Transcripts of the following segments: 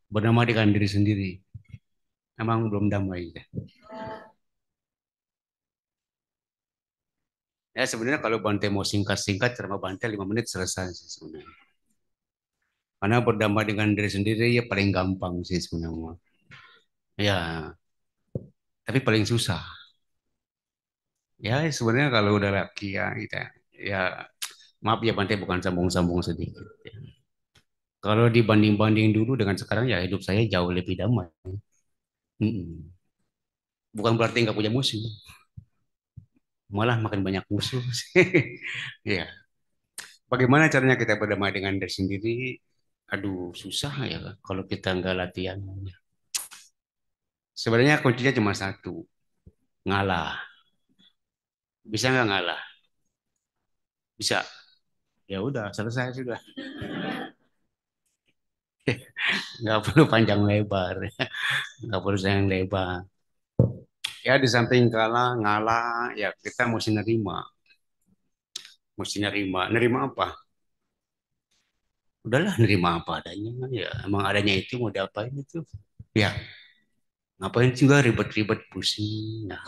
bernama dengan diri sendiri. Emang belum damai ya. Ya sebenarnya kalau Bante mau singkat-singkat, sama Bante 5 menit selesai sih sebenarnya. Karena berdamai dengan diri sendiri ya paling gampang sih sebenarnya. Ya, tapi paling susah. Ya sebenarnya kalau udah laki ya kita ya maaf ya Bante bukan sambung-sambung sedikit. Kalau dibanding-banding dulu dengan sekarang ya hidup saya jauh lebih damai. Mm-mm. Bukan berarti nggak punya musuh, malah makin banyak musuh. Ya, bagaimana caranya kita berdamai dengan diri sendiri? Aduh, susah ya kalau kita nggak latihan. Sebenarnya kuncinya cuma satu, ngalah. Bisa nggak ngalah? Bisa. Ya udah, selesai sudah. Nggak perlu panjang lebar, nggak perlu sayang lebar. Ya di samping kalah, ngalah, ya kita mesti nerima. Mesti nerima. Nerima apa? Udahlah, nerima apa adanya. Ya, emang adanya itu mau diapain itu? Ya, ngapain juga ribet-ribet pusing. Nah,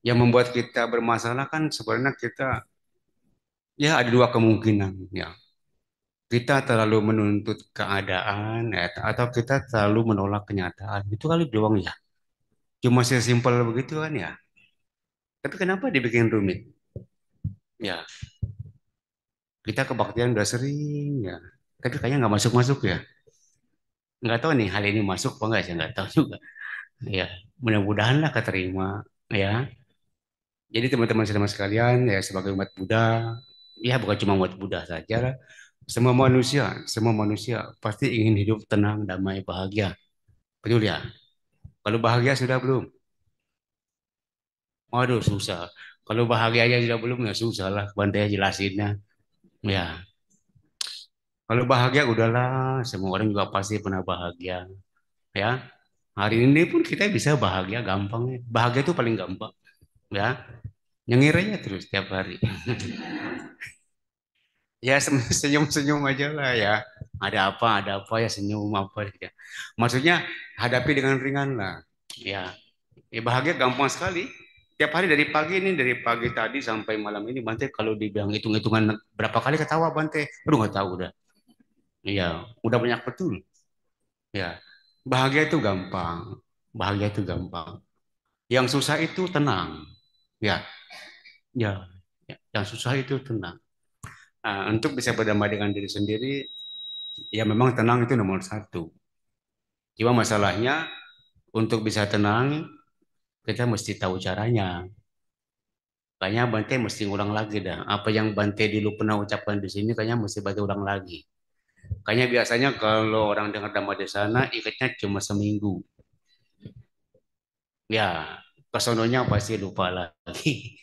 yang membuat kita bermasalah kan sebenarnya kita ya ada dua kemungkinan ya. Kita terlalu menuntut keadaan ya, atau kita terlalu menolak kenyataan. Itu kali doang ya. Cuma sesimpel begitu kan ya. Tapi kenapa dibikin rumit? Ya, kita kebaktian udah sering ya. Tapi kayaknya nggak masuk-masuk ya. Nggak tahu nih hal ini masuk apa enggak saya nggak tahu juga. Ya, mudah-mudahan lah keterima ya. Jadi teman-teman semua sekalian ya sebagai umat Buddha, ya bukan cuma umat Buddha saja lah. Semua manusia pasti ingin hidup tenang, damai, bahagia. Betul ya? Kalau bahagia sudah belum? Waduh, susah. Kalau bahagia aja sudah belum ya susah lah. Bantai jelasinnya. Ya, kalau bahagia udahlah. Semua orang juga pasti pernah bahagia. Ya, hari ini pun kita bisa bahagia gampang. Bahagia itu paling gampang. Ya, nyengir aja terus tiap hari. Ya senyum-senyum aja lah ya. Ada apa ya senyum apa ya. Maksudnya hadapi dengan ringan lah. Ya, ya bahagia gampang sekali. Tiap hari dari pagi tadi sampai malam ini Bante kalau dibilang hitung-hitungan berapa kali ketawa Bante, aduh nggak tahu udah. Iya, udah banyak betul. Ya, bahagia itu gampang, bahagia itu gampang. Yang susah itu tenang. Ya, ya, ya. Yang susah itu tenang. Nah, untuk bisa berdamai dengan diri sendiri, ya memang tenang itu nomor satu. Cuma masalahnya untuk bisa tenang, kita mesti tahu caranya. Kayaknya Bante mesti ngulang lagi dah. Apa yang Bante dulu pernah ucapkan di sini, kayaknya mesti Bante ulang lagi. Kayaknya biasanya kalau orang dengar Dhamma di sana, ikatnya cuma seminggu. Ya, kesononya pasti lupa lagi.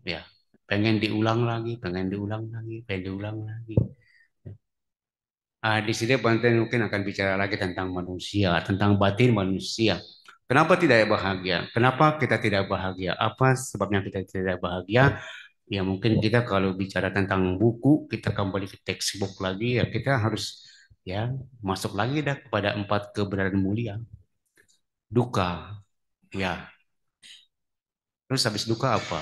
Ya, pengen diulang lagi, pengen diulang lagi, pengen diulang lagi. Di sini Bante mungkin akan bicara lagi tentang manusia, tentang batin manusia. Kenapa tidak bahagia? Kenapa kita tidak bahagia? Apa sebabnya kita tidak bahagia? Ya mungkin kita kalau bicara tentang buku, kita kembali ke textbook lagi, ya kita harus ya masuk lagi dah kepada 4 keberadaan mulia. Duka, ya. Terus habis duka apa?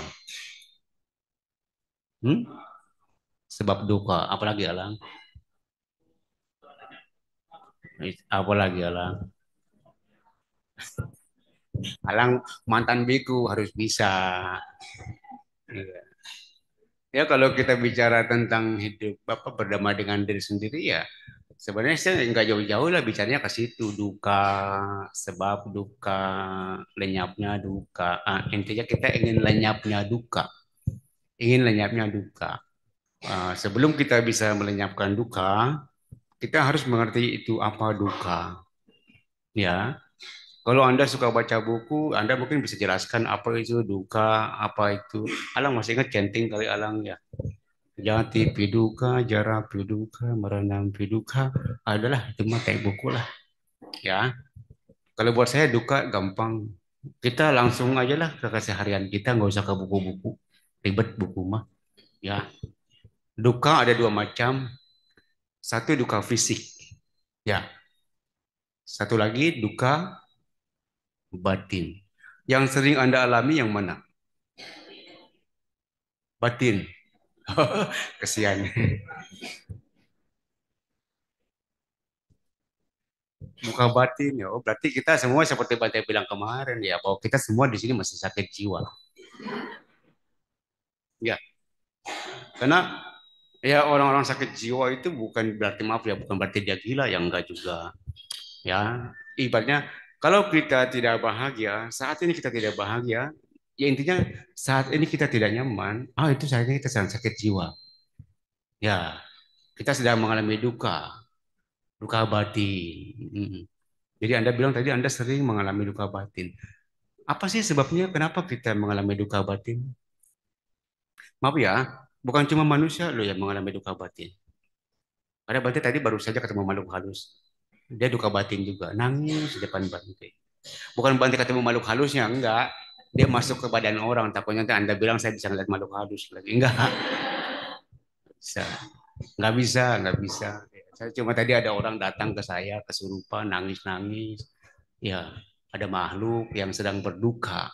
Hmm? Sebab duka, apalagi Alang? Apalagi Alang? Alang mantan biku harus bisa. Iya. Ya kalau kita bicara tentang hidup apa berdamai dengan diri sendiri ya sebenarnya saya nggak jauh-jauh lah bicaranya ke situ duka sebab duka lenyapnya duka. Intinya kita ingin lenyapnya duka, ingin lenyapnya duka. Sebelum kita bisa melenyapkan duka kita harus mengerti itu apa duka ya. Kalau Anda suka baca buku, Anda mungkin bisa jelaskan apa itu duka, apa itu. Alang masih ingat centing kali Alang ya. Jati piduka, jara piduka, merenang piduka adalah itu mah kayak buku lah ya. Kalau buat saya duka gampang. Kita langsung aja lah ke keseharian kita, nggak usah ke buku-buku. Ribet buku mah ya. Duka ada dua macam. Satu duka fisik. Ya, satu lagi duka batin. Yang sering Anda alami yang mana? Batin. Kesian. Duka batin ya. Oh, berarti kita semua seperti Bante bilang kemarin ya, bahwa kita semua di sini masih sakit jiwa. Ya, karena ya orang-orang sakit jiwa itu bukan berarti maaf ya, bukan berarti dia gila ya enggak juga. Ya, ibaratnya kalau kita tidak bahagia, saat ini kita tidak bahagia, ya intinya saat ini kita tidak nyaman, itu saat ini kita sedang sakit jiwa. Ya, kita sedang mengalami duka, duka batin. Mm. Jadi Anda bilang tadi Anda sering mengalami duka batin. Apa sih sebabnya kenapa kita mengalami duka batin? Maaf ya, bukan cuma manusia loh yang mengalami duka batin. Ada Bante tadi baru saja ketemu makhluk halus. Dia duka batin juga, nangis di depan Bante. Bukan Bante ketemu makhluk halusnya, enggak. Dia masuk ke badan orang, takutnya nanti Anda bilang saya bisa ngeliat makhluk halus lagi. Enggak, bisa. Enggak bisa, enggak bisa. Saya cuma tadi ada orang datang ke saya kesurupan, nangis-nangis. Ya, ada makhluk yang sedang berduka.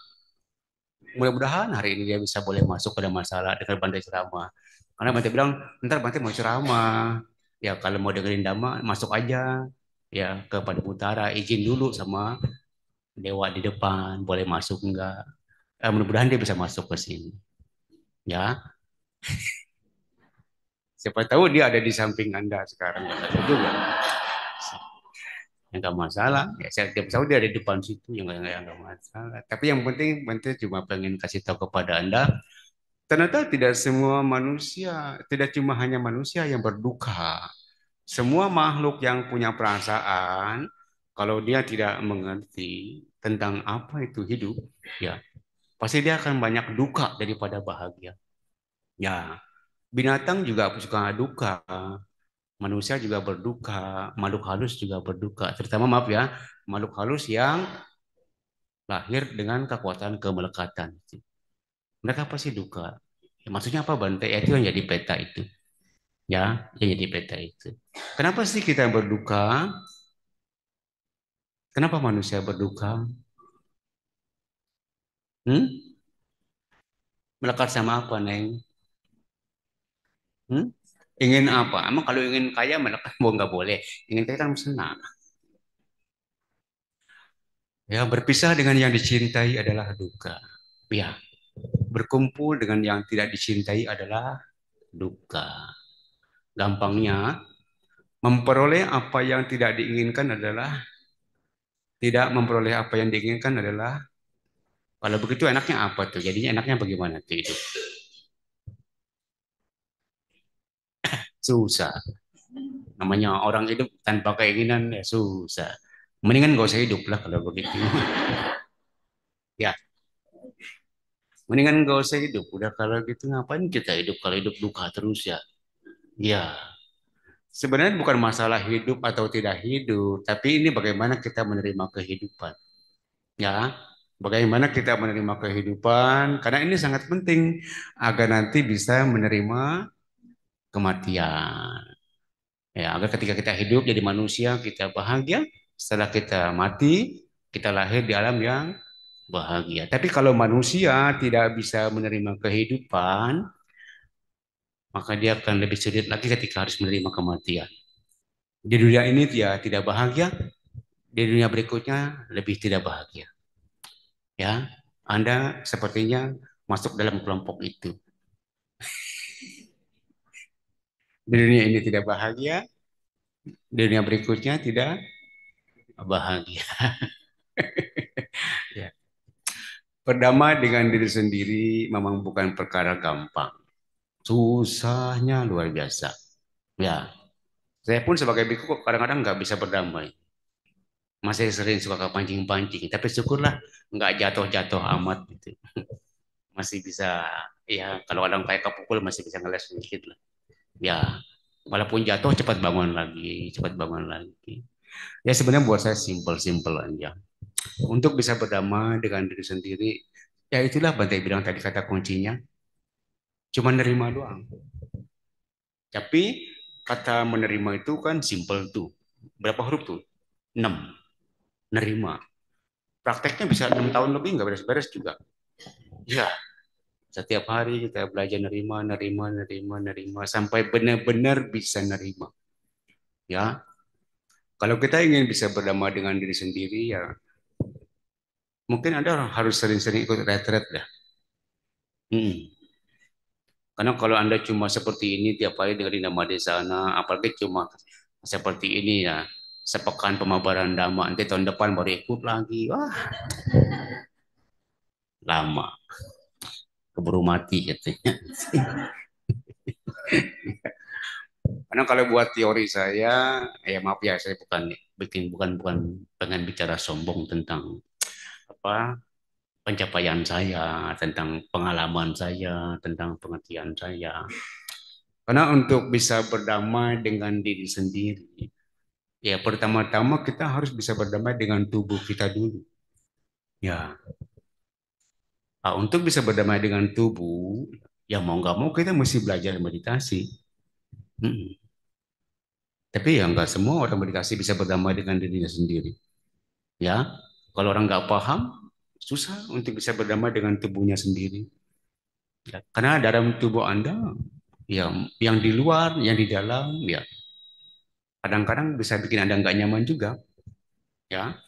Mudah-mudahan hari ini dia bisa boleh masuk pada masalah dengan Bante ceramah. Karena Bante bilang, ntar Bante mau ceramah. Ya kalau mau dengerin dhamma, masuk aja. Ya ke Padang Utara, izin dulu sama dewa di depan, boleh masuk enggak. Mudah-mudahan dia bisa masuk ke sini. Ya, siapa tahu dia ada di samping Anda sekarang. Nggak tahu juga. Yang nggak masalah. Ya, saya tiap tahu dia ada di depan situ, yang nggak masalah. Tapi yang penting, Bante cuma pengen kasih tahu kepada Anda, ternyata tidak semua manusia, tidak cuma hanya manusia yang berduka. Semua makhluk yang punya perasaan, kalau dia tidak mengerti tentang apa itu hidup, ya pasti dia akan banyak duka daripada bahagia. Ya, binatang juga suka duka, manusia juga berduka, makhluk halus juga berduka. Terutama maaf ya, makhluk halus yang lahir dengan kekuatan kemelekatan. Mereka pasti duka. Ya, maksudnya apa Bante? Ya, itu yang jadi peta itu. Ya, yang jadi peta itu. Kenapa sih kita berduka? Kenapa manusia berduka? Hmm? Melekat sama apa, Neng? Hmm? Ingin apa? Emang kalau ingin kaya melekat mau nggak boleh. Ingin kaya kan senang. Ya, berpisah dengan yang dicintai adalah duka. Ya, berkumpul dengan yang tidak dicintai adalah duka. Gampangnya, memperoleh apa yang tidak diinginkan adalah tidak memperoleh apa yang diinginkan adalah kalau begitu enaknya apa tuh? Jadinya enaknya bagaimana tuh hidup? Susah. Namanya orang hidup tanpa keinginan ya susah. Mendingan gak usah hidup lah kalau begitu. Ya, mendingan gak usah hidup. Udah kalau gitu ngapain kita hidup kalau hidup duka terus ya? Ya, sebenarnya bukan masalah hidup atau tidak hidup, tapi ini bagaimana kita menerima kehidupan. Ya, bagaimana kita menerima kehidupan, karena ini sangat penting agar nanti bisa menerima kematian. Ya, agar ketika kita hidup jadi manusia, kita bahagia. Setelah kita mati, kita lahir di alam yang bahagia. Tapi kalau manusia tidak bisa menerima kehidupan, maka dia akan lebih sulit lagi ketika harus menerima kematian. Di dunia ini dia tidak bahagia, di dunia berikutnya lebih tidak bahagia. Ya, Anda sepertinya masuk dalam kelompok itu. Di dunia ini tidak bahagia, di dunia berikutnya tidak bahagia. Ya. Berdamai dengan diri sendiri memang bukan perkara gampang. Susahnya luar biasa. Ya, saya pun sebagai biku kadang-kadang nggak bisa berdamai. Masih sering suka kepancing-pancing. Tapi syukurlah nggak jatuh-jatuh amat gitu. Masih bisa, ya kalau orang kayak kepukul masih bisa ngeles sedikit lah. Ya, walaupun jatuh cepat bangun lagi, cepat bangun lagi. Ya sebenarnya buat saya simpel-simpel aja. Untuk bisa berdamai dengan diri sendiri, ya itulah Bante bilang tadi kata kuncinya, cuma nerima doang. Tapi kata menerima itu kan simpel tuh. Berapa huruf tuh? 6. Nerima. Prakteknya bisa 6 tahun lebih nggak beres-beres juga. Ya, setiap hari kita belajar nerima, nerima, nerima, nerima sampai benar-benar bisa nerima. Ya, kalau kita ingin bisa berdamai dengan diri sendiri, ya mungkin Anda harus sering-sering ikut retret dah. Hmm. Karena kalau Anda cuma seperti ini tiap hari dengerin nama di sana, apalagi cuma seperti ini ya, sepekan pemaparan dhamma, nanti tahun depan baru ikut lagi. Wah, lama, keburu mati katanya. Karena kalau buat teori saya, ya maaf ya, saya bukan pengen bicara sombong tentang apa pencapaian saya, tentang pengalaman saya, tentang pengertian saya. Karena untuk bisa berdamai dengan diri sendiri, ya pertama-tama kita harus bisa berdamai dengan tubuh kita dulu. Ya, untuk bisa berdamai dengan tubuh, ya mau nggak mau kita mesti belajar meditasi. Mm. Tapi ya nggak semua orang meditasi bisa berdamai dengan dirinya sendiri. Ya, kalau orang nggak paham, susah untuk bisa berdamai dengan tubuhnya sendiri. Ya, karena dalam tubuh Anda, ya, yang di luar, yang di dalam, ya, kadang-kadang bisa bikin Anda nggak nyaman juga. Ya,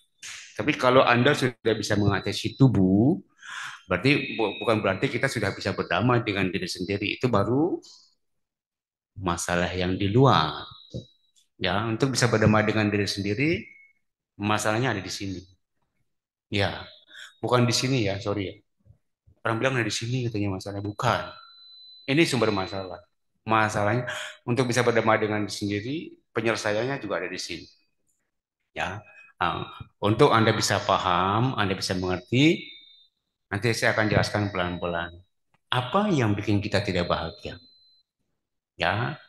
tapi kalau Anda sudah bisa mengatasi tubuh, berarti bukan berarti kita sudah bisa berdamai dengan diri sendiri. Itu baru masalah yang di luar. Ya, untuk bisa berdamai dengan diri sendiri, masalahnya ada di sini. Ya, bukan di sini ya, sorry ya. Orang bilang ada di sini katanya masalah, bukan. Ini sumber masalah. Masalahnya untuk bisa berdamai dengan diri sendiri, penyelesaiannya juga ada di sini. Ya, Ah, untuk Anda bisa paham, Anda bisa mengerti, nanti saya akan jelaskan pelan-pelan. Apa yang bikin kita tidak bahagia? Ya,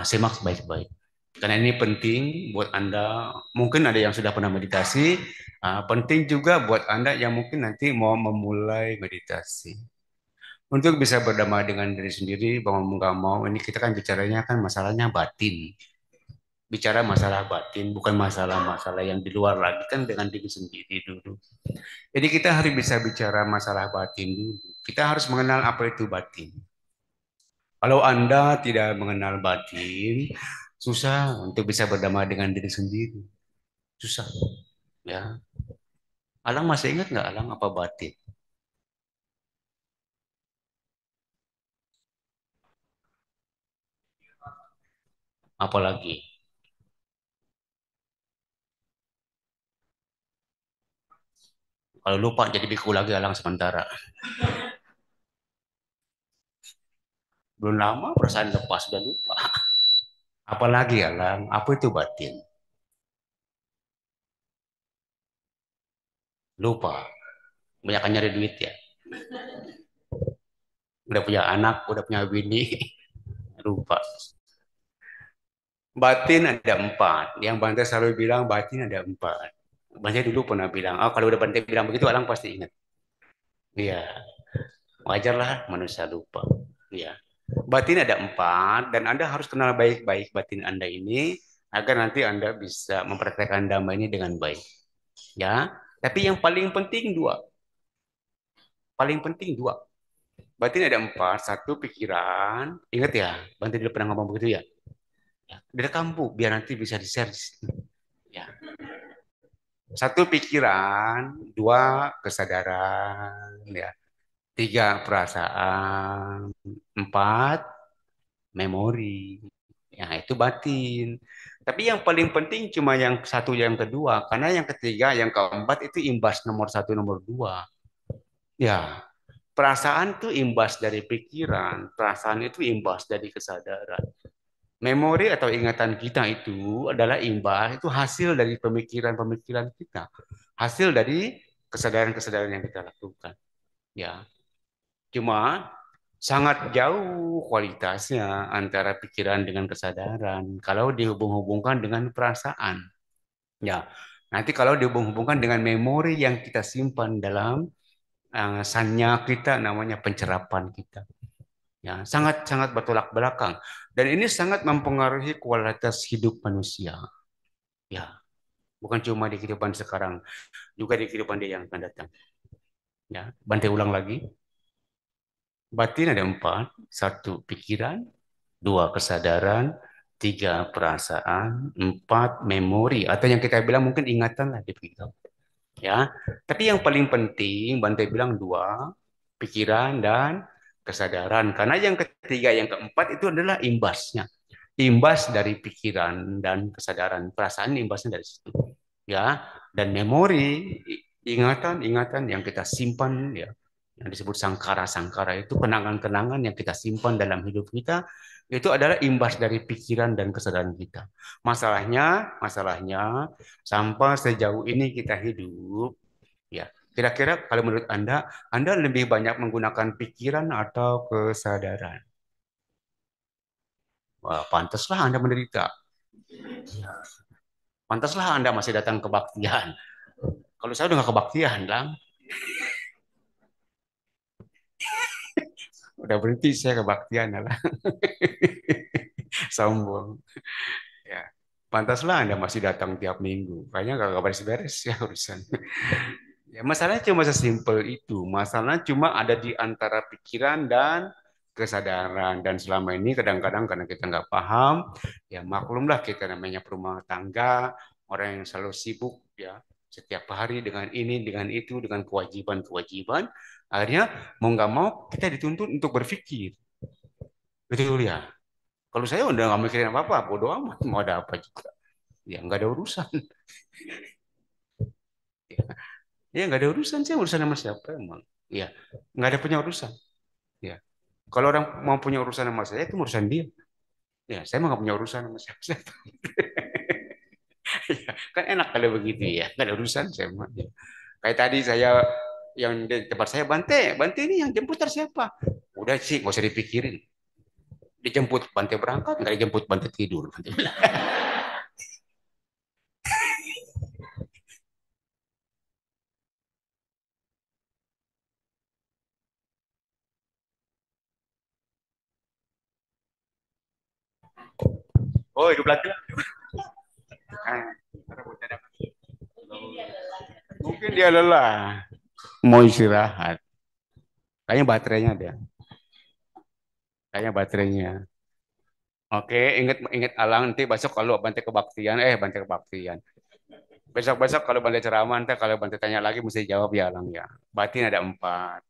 simak baik-baik. Karena ini penting buat Anda, mungkin ada yang sudah pernah meditasi, penting juga buat Anda yang mungkin nanti mau memulai meditasi. Untuk bisa berdamai dengan diri sendiri, mau nggak mau, ini kita kan bicaranya kan masalahnya batin. Bicara masalah batin, bukan masalah-masalah yang di luar lagi, kan dengan diri sendiri dulu. Jadi kita harus bisa bicara masalah batin dulu. Kita harus mengenal apa itu batin. Kalau Anda tidak mengenal batin, susah untuk bisa berdamai dengan diri sendiri. Susah, ya. Alang masih ingat nggak Alang apa batin? Apalagi kalau lupa jadi biku lagi Alang sementara. Belum lama perasaan lepas sudah lupa. Apalagi Alang, apa itu batin? Lupa. Banyak nyari duit ya. Udah punya anak, udah punya bini, lupa. Batin ada empat. Yang Bante selalu bilang batin ada empat. Bante dulu pernah bilang, oh kalau udah Bante bilang begitu, Alang pasti ingat. Iya, wajarlah manusia lupa. Iya. Batin ada empat, dan Anda harus kenal baik-baik batin Anda ini, agar nanti Anda bisa mempraktekkan dhamma ini dengan baik. Ya, tapi yang paling penting dua. Paling penting dua. Batin ada empat. Satu pikiran. Ingat ya, Bante dulu pernah ngomong begitu ya. Ya, direkam Bu, biar nanti bisa di-share. Ya. Satu pikiran, dua kesadaran, ya. Tiga perasaan, empat memori. Ya, itu batin. Tapi yang paling penting cuma yang satu yang kedua, karena yang ketiga, yang keempat itu imbas nomor satu, nomor dua. Ya, perasaan itu imbas dari pikiran, perasaan itu imbas dari kesadaran. Memori atau ingatan kita itu adalah imbas, itu hasil dari pemikiran-pemikiran kita, hasil dari kesadaran-kesadaran yang kita lakukan. Ya, cuma sangat jauh kualitasnya antara pikiran dengan kesadaran kalau dihubung-hubungkan dengan perasaan. Ya, nanti kalau dihubung-hubungkan dengan memori yang kita simpan dalam sanya kita, namanya pencerapan kita. Ya, sangat-sangat bertolak belakang. Dan ini sangat mempengaruhi kualitas hidup manusia. Ya, bukan cuma di kehidupan sekarang, juga di kehidupan dia yang akan datang. Ya, Bante ulang lagi. Batin ada empat. Satu, pikiran. Dua, kesadaran. Tiga, perasaan. Empat, memori. Atau yang kita bilang mungkin ingatan lah di begitu. Ya, tapi yang paling penting Bante bilang dua, pikiran dan kesadaran. Karena yang ketiga, yang keempat itu adalah imbasnya. Imbas dari pikiran dan kesadaran. Perasaan imbasnya dari situ. Ya, dan memori, ingatan-ingatan yang kita simpan ya, yang disebut sangkara-sangkara itu kenangan-kenangan yang kita simpan dalam hidup kita itu adalah imbas dari pikiran dan kesadaran kita. Masalahnya sampai sejauh ini kita hidup ya. Kira-kira kalau menurut Anda lebih banyak menggunakan pikiran atau kesadaran? Wah, pantaslah Anda menderita. Pantaslah Anda masih datang kebaktian. Kalau saya udah nggak kebaktian, Lang. Udah berhenti saya kebaktian, lah. Sombong. Ya. Pantaslah Anda masih datang tiap minggu. Kayaknya nggak beres-beres ya urusan. Ya, masalahnya cuma sesimpel itu. Masalahnya cuma ada di antara pikiran dan kesadaran. Dan selama ini kadang-kadang karena kita nggak paham, ya maklumlah kita namanya perumah tangga, orang yang selalu sibuk ya setiap hari dengan ini, dengan itu, dengan kewajiban-kewajiban. Akhirnya mau nggak mau kita dituntut untuk berpikir. Betul ya. Kalau saya udah nggak mikirin apa-apa, bodo amat mau ada apa juga. Ya nggak ada urusan. Ya nggak ada urusan, saya urusan sama siapa emang. Ya nggak ada punya urusan. Ya kalau orang mau punya urusan sama saya itu urusan dia. Ya saya mah nggak punya urusan sama siapa. Ya, kan enak kalau begitu ya, nggak ada urusan saya mah. Ya. Kayak tadi saya yang di tempat saya Bante, Bante ini yang jemput siapa? Udah sih, nggak usah dipikirin. Dijemput Bante berangkat, nggak dijemput Bante tidur. Oh hidup lagi lah. Mungkin dia lelah, mau istirahat. Kayaknya baterainya ada. Kayaknya baterainya. Oke, ingat ingat Alang nanti besok kalau Bante kebaktian, Bante kebaktian. Besok-besok kalau Bante ceramah, nanti kalau Bante tanya lagi mesti jawab ya Alang ya. Batin ada empat,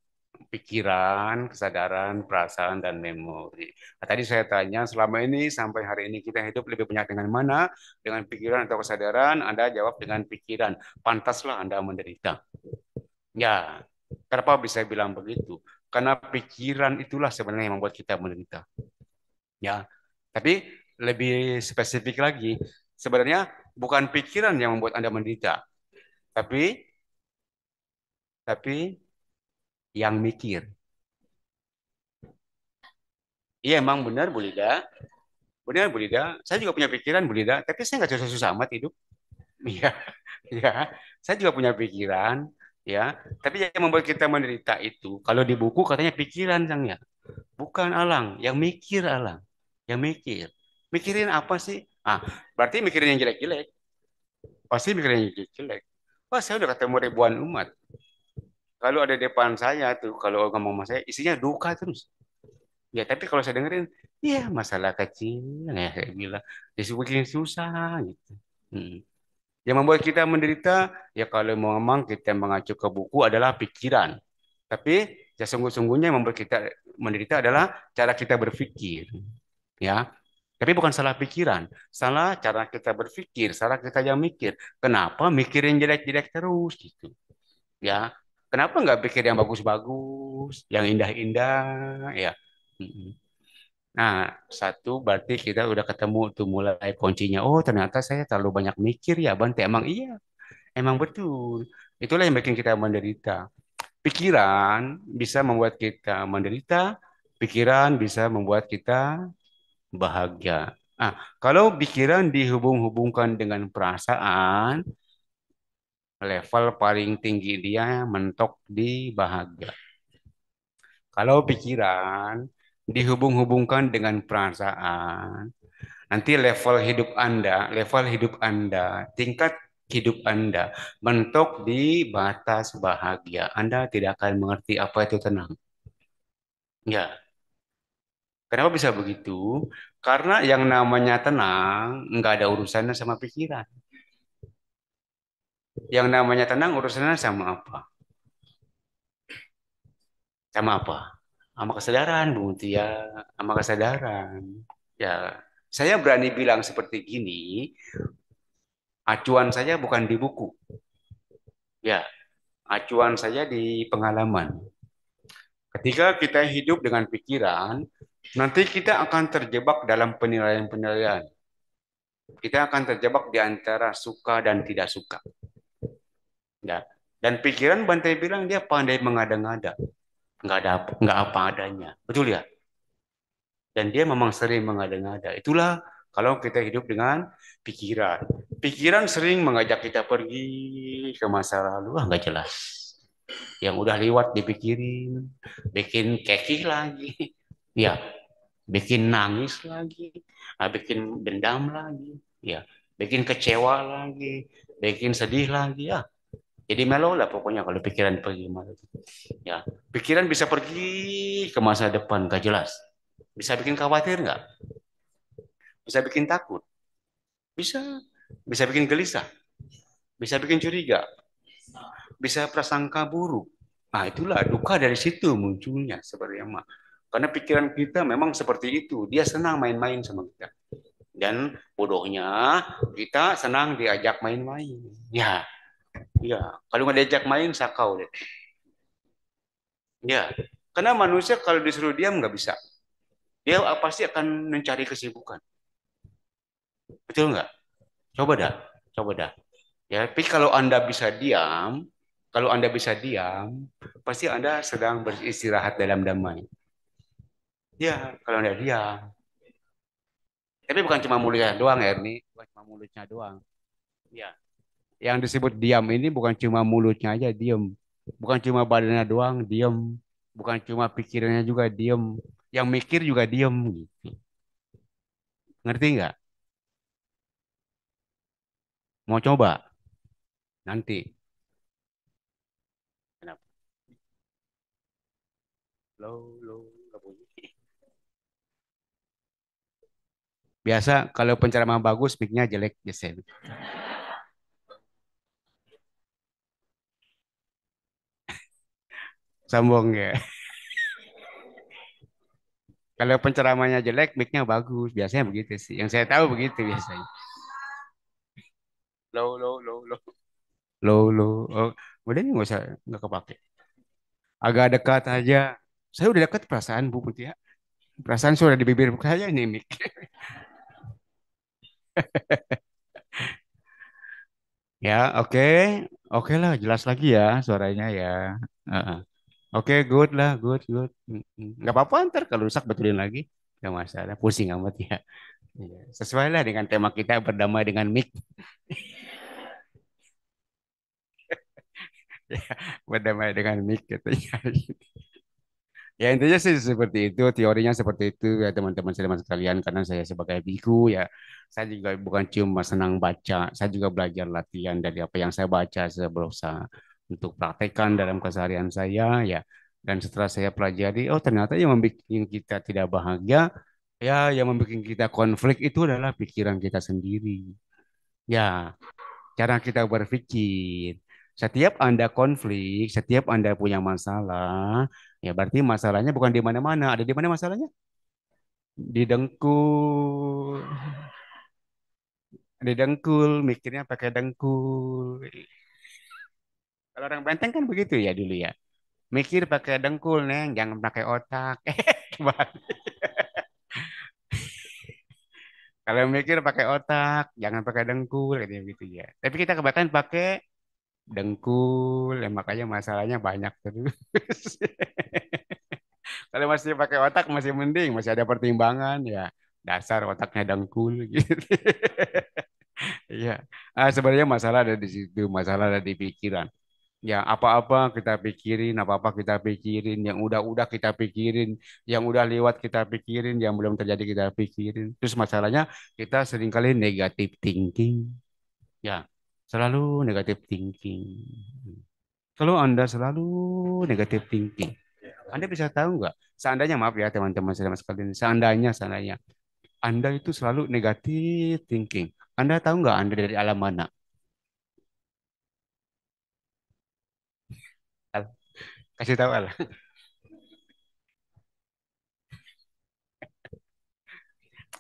pikiran, kesadaran, perasaan, dan memori. Nah, tadi saya tanya selama ini sampai hari ini kita hidup lebih banyak dengan mana? Dengan pikiran atau kesadaran? Anda jawab dengan pikiran. Pantaslah Anda menderita. Ya, kenapa bisa bilang begitu? Karena pikiran itulah sebenarnya yang membuat kita menderita. Ya, tapi lebih spesifik lagi, sebenarnya bukan pikiran yang membuat Anda menderita, tapi tapi yang mikir. Iya, emang benar Bu Lida. Benar Bu Lida. Saya juga punya pikiran Bu Lida, tapi saya nggak susah-susah amat hidup. Iya, ya. Saya juga punya pikiran, ya. Tapi yang membuat kita menderita itu, kalau di buku katanya pikiran, Sang ya. Bukan Alang, yang mikir Alang. Yang mikir. Mikirin apa sih? Ah, berarti mikirin yang jelek-jelek. Pasti mikirin yang jelek-jelek. Wah, saya udah ketemu ribuan umat. Kalau ada di depan saya tuh, kalau ngomong sama saya, isinya duka terus. Ya, tapi kalau saya dengerin, ya masalah kecil, ya saya bilang, bikin susah gitu. Hmm. Yang membuat kita menderita, ya kalau memang kita mengacu ke buku adalah pikiran. Tapi ya sungguh-sungguhnya yang membuat kita menderita adalah cara kita berpikir. Ya, tapi bukan salah pikiran, salah cara kita berpikir, salah kita yang mikir. Kenapa mikirin jelek-jelek terus gitu? Ya, kenapa nggak pikir yang bagus-bagus, yang indah-indah? Ya. Mm-mm. Nah, satu berarti kita udah ketemu tuh mulai kuncinya. Oh, ternyata saya terlalu banyak mikir ya, Bante. Emang iya, emang betul. Itulah yang bikin kita menderita. Pikiran bisa membuat kita menderita, pikiran bisa membuat kita bahagia. Ah, kalau pikiran dihubung-hubungkan dengan perasaan, level paling tinggi dia mentok di bahagia. Kalau pikiran dihubung-hubungkan dengan perasaan, Nanti level hidup Anda, tingkat hidup Anda mentok di batas bahagia. Anda tidak akan mengerti apa itu tenang. Ya, kenapa bisa begitu? Karena yang namanya tenang nggak ada urusannya sama pikiran. Yang namanya tenang urusannya sama apa? Sama apa? Sama kesadaran, Bung Tia. Sama kesadaran. Ya, saya berani bilang seperti gini, acuan saya bukan di buku. Ya, acuan saya di pengalaman. Ketika kita hidup dengan pikiran, nanti kita akan terjebak dalam penilaian-penilaian. Kita akan terjebak di antara suka dan tidak suka. Ya. Dan pikiran Bantai bilang dia pandai mengada-ngada, nggak apa adanya, betul ya? Dan dia memang sering mengada-ngada. Itulah kalau kita hidup dengan pikiran. Pikiran sering mengajak kita pergi ke masa lalu, nggak jelas. Yang udah lewat dipikirin, bikin kekeh lagi, ya, bikin nangis lagi, bikin dendam lagi, ya, bikin kecewa lagi, bikin sedih lagi, ya. Jadi melo lah pokoknya kalau pikiran pergi malu. Ya, pikiran bisa pergi ke masa depan gak jelas. Bisa bikin khawatir nggak? Bisa bikin takut. Bisa. Bisa bikin gelisah. Bisa bikin curiga. Bisa prasangka buruk. Nah, itulah duka dari situ munculnya sebenarnya mah. Karena pikiran kita memang seperti itu. Dia senang main-main sama kita. Dan bodohnya kita senang diajak main-main. Ya, ya. Kalau nggak diajak main, sakau deh. Ya, karena manusia kalau disuruh diam nggak bisa. Dia pasti akan mencari kesibukan. Betul nggak? Coba dah, coba dah. Ya, tapi kalau Anda bisa diam, pasti Anda sedang beristirahat dalam damai. Ya, kalau Anda diam. Tapi bukan cuma mulutnya doang, Erni. Bukan cuma mulutnya doang. Ya, yang disebut diam ini bukan cuma mulutnya aja diam. Bukan cuma badannya doang diam. Bukan cuma pikirannya juga diam. Yang mikir juga diam gitu. Ngerti nggak? Mau coba? Nanti. Kenapa? Low, low, low bunyi. Biasa kalau penceramah bagus, mic-nya jelek biasanya. Sombong ya. Kalau penceramahnya jelek, mic-nya bagus. Biasanya begitu sih. Yang saya tahu begitu biasanya. Low, low, low, low. Low, low. Oh, udah ini nggak usah, nggak kepake. Agak dekat aja. Saya udah dekat perasaan Bu Mutia. Perasaan sudah di bibir saya nih mic. Ya, oke. Oke lah, jelas lagi ya suaranya ya. Heeh. Oke, good lah, good, good. Nggak apa-apa ntar kalau rusak betulin lagi. Nggak masalah, pusing amat ya. Iya. Sesuai lah dengan tema kita berdamai dengan mic. Ya, berdamai dengan mic katanya. Ya intinya sih seperti itu, teorinya seperti itu ya teman-teman sekalian. Karena saya sebagai biku ya, saya juga bukan cuma senang baca, saya juga belajar latihan dari apa yang saya baca, saya berusaha untuk praktekkan dalam keseharian saya ya. Dan setelah saya pelajari, oh ternyata yang membuat kita tidak bahagia, ya yang membuat kita konflik itu adalah pikiran kita sendiri. Ya, cara kita berpikir. Setiap Anda konflik, setiap Anda punya masalah, ya berarti masalahnya bukan di mana-mana. Ada di mana masalahnya? Di dengkul. Di dengkul, mikirnya pakai dengkul. Kalau orang Benteng kan begitu ya dulu ya. Mikir pakai dengkul, Neng, jangan pakai otak. Kebalik. Kalau mikir pakai otak, jangan pakai dengkul, katanya gitu ya. Tapi kita kebanyakan pakai dengkul, ya makanya masalahnya banyak terus. Kalau masih pakai otak masih mending, masih ada pertimbangan ya. Dasar otaknya dengkul gitu. Iya. Sebenarnya masalah ada di situ, masalah ada di pikiran. Ya, apa-apa kita pikirin, apa-apa kita pikirin, yang udah-udah kita pikirin, yang udah lewat kita pikirin, yang belum terjadi kita pikirin. Terus masalahnya kita seringkali negatif thinking. Ya, selalu negatif thinking. Kalau Anda selalu negatif thinking, Anda bisa tahu nggak? Seandainya, maaf ya teman-teman saya sekalian, seandainya Anda itu selalu negatif thinking. Anda tahu nggak Anda dari alam mana? Al, kasih tahu Al.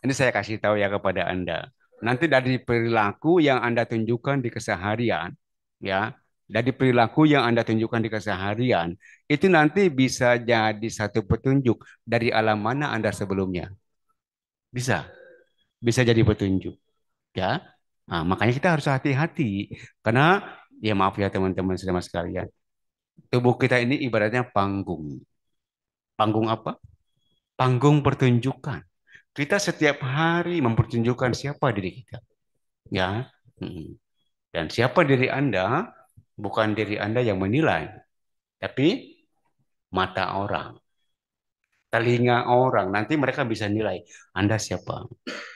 Ini saya kasih tahu ya kepada Anda. Nanti dari perilaku yang Anda tunjukkan di keseharian, ya, dari perilaku yang Anda tunjukkan di keseharian, itu nanti bisa jadi satu petunjuk dari alam mana Anda sebelumnya. Bisa, bisa jadi petunjuk, ya. Nah, makanya kita harus hati-hati karena ya maaf ya teman-teman sama sekalian, tubuh kita ini ibaratnya panggung. Panggung apa? Panggung pertunjukan. Kita setiap hari mempertunjukkan siapa diri kita. Ya. Mm. Dan siapa diri Anda, bukan diri Anda yang menilai, tapi mata orang, telinga orang. Nanti mereka bisa nilai Anda siapa.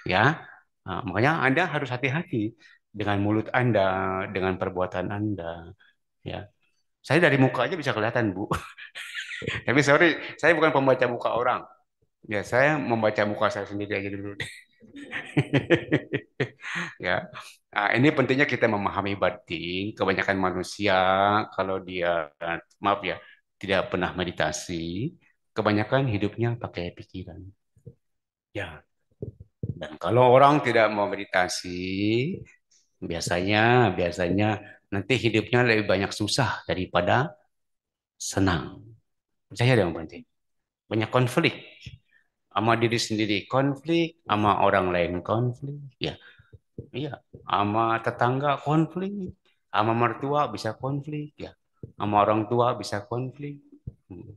Ya. Nah, makanya Anda harus hati-hati dengan mulut Anda, dengan perbuatan Anda. Ya. Saya dari muka aja bisa kelihatan, Bu. Tapi sorry, saya bukan pembaca muka orang. Ya, saya membaca muka saya sendiri aja dulu. Ya, nah, ini pentingnya kita memahami batin. Kebanyakan manusia kalau dia maaf ya tidak pernah meditasi, kebanyakan hidupnya pakai pikiran. Ya, dan kalau orang tidak mau meditasi, biasanya biasanya nanti hidupnya lebih banyak susah daripada senang. Percaya dong, Bante. Banyak konflik sama diri sendiri konflik, sama orang lain konflik. Ya, iya, sama tetangga konflik, sama mertua bisa konflik, ya, sama orang tua bisa konflik. Hmm.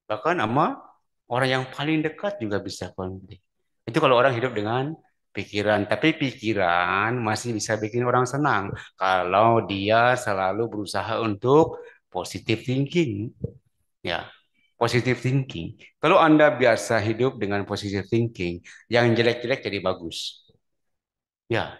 Bahkan sama orang yang paling dekat juga bisa konflik. Itu kalau orang hidup dengan pikiran, tapi pikiran masih bisa bikin orang senang kalau dia selalu berusaha untuk positive thinking, ya. Positive thinking. Kalau Anda biasa hidup dengan positive thinking, yang jelek-jelek jadi bagus. Ya,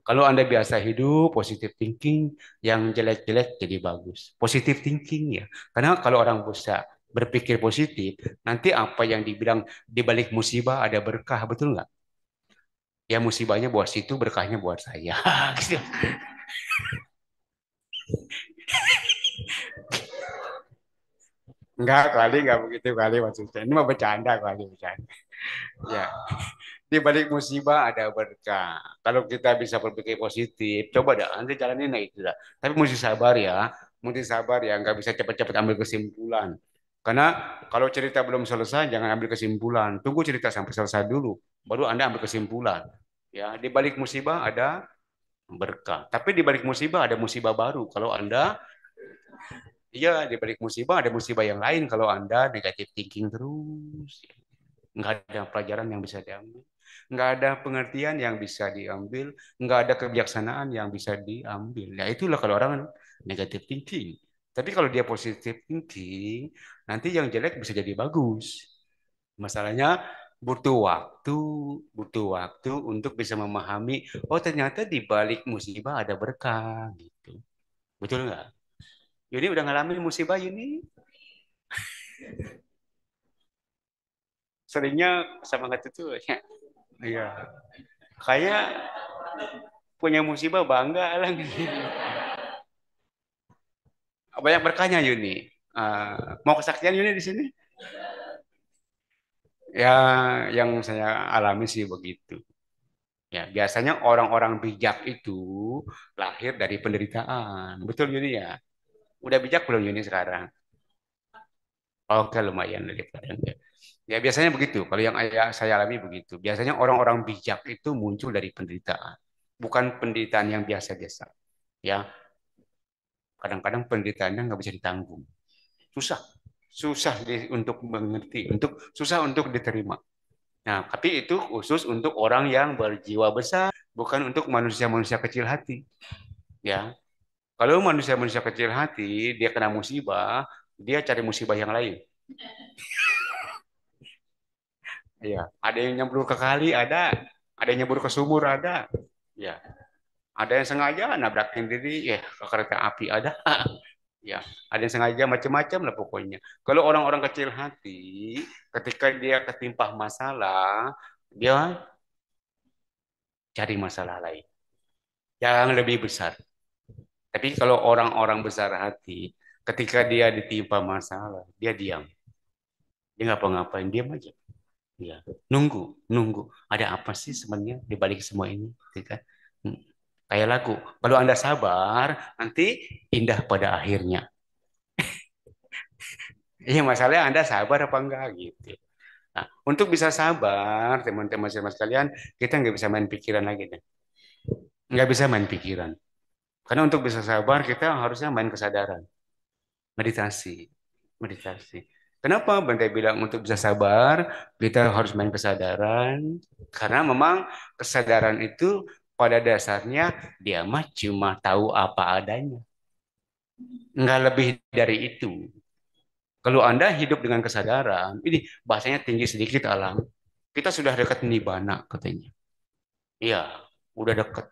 kalau Anda biasa hidup positive thinking, yang jelek-jelek jadi bagus. Positive thinking ya. Karena kalau orang bisa berpikir positif, nanti apa yang dibilang di balik musibah ada berkah, betul nggak? Ya musibahnya buat situ, berkahnya buat saya. Gitu. Enggak kali, enggak begitu kali maksudnya. Ini mah bercanda kali, bercanda. Ya, di balik musibah ada berkah. Kalau kita bisa berpikir positif, coba dah, nanti jalanin itu dah. Tapi mesti sabar ya, nggak bisa cepat-cepat ambil kesimpulan. Karena kalau cerita belum selesai, jangan ambil kesimpulan. Tunggu cerita sampai selesai dulu, baru Anda ambil kesimpulan. Ya, di balik musibah ada berkah. Tapi di balik musibah ada musibah baru. Kalau Anda, iya, di balik musibah ada musibah yang lain. Kalau Anda negatif thinking terus, nggak ada pelajaran yang bisa diambil, nggak ada pengertian yang bisa diambil, nggak ada kebijaksanaan yang bisa diambil. Ya itulah kalau orang negatif thinking. Tapi kalau dia positif thinking, nanti yang jelek bisa jadi bagus. Masalahnya butuh waktu, butuh waktu untuk bisa memahami, oh ternyata di balik musibah ada berkah gitu. Betul nggak? Yuni udah ngalamin musibah Yuni? Seringnya sama nggak itu ya. Iya. Kayak punya musibah bangga lah. Banyak berkahnya Yuni. Mau kesaksian Yuni di sini? Ya, yang saya alami sih begitu. Ya, biasanya orang-orang bijak itu lahir dari penderitaan. Betul Yuni ya? Udah bijak belum Yuni sekarang? Oke, lumayan daripada enggak. Ya, biasanya begitu. Kalau yang saya alami begitu. Biasanya orang-orang bijak itu muncul dari penderitaan. Bukan penderitaan yang biasa-biasa. Ya, kadang-kadang penderitaannya nggak bisa ditanggung. Susah. Susah untuk mengerti, susah untuk diterima. Nah, tapi itu khusus untuk orang yang berjiwa besar, bukan untuk manusia-manusia kecil hati. Ya, Kalau manusia-manusia kecil hati, dia kena musibah, dia cari musibah yang lain. Iya, ada yang nyemplung ke kali, ada yang nyebur ke sumur, ada. Ya, ada yang sengaja nabrakin diri, ya ke kereta api, ada. Ya, ada yang sengaja macam-macam lah pokoknya. Kalau orang-orang kecil hati, ketika dia ketimpah masalah, dia cari masalah lain yang lebih besar. Tapi kalau orang-orang besar hati, ketika dia ditimpa masalah, dia diam. Dia nggak apa-ngapain, diam aja. Ya, nunggu, nunggu. Ada apa sih sebenarnya di balik semua ini? Gitu kan? Hmm. Kayak lagu. Kalau Anda sabar, nanti indah pada akhirnya. Iya, masalahnya Anda sabar apa enggak gitu. Nah, untuk bisa sabar, teman-teman sekalian, kita nggak bisa main pikiran lagi deh. Nggak bisa main pikiran. Karena untuk bisa sabar, kita harusnya main kesadaran. Meditasi. Meditasi. Kenapa Bante bilang untuk bisa sabar, kita harus main kesadaran? Karena memang kesadaran itu pada dasarnya dia mah cuma tahu apa adanya. Nggak lebih dari itu. Kalau Anda hidup dengan kesadaran, ini bahasanya tinggi sedikit alam, kita sudah dekat nibana katanya. Iya, udah dekat.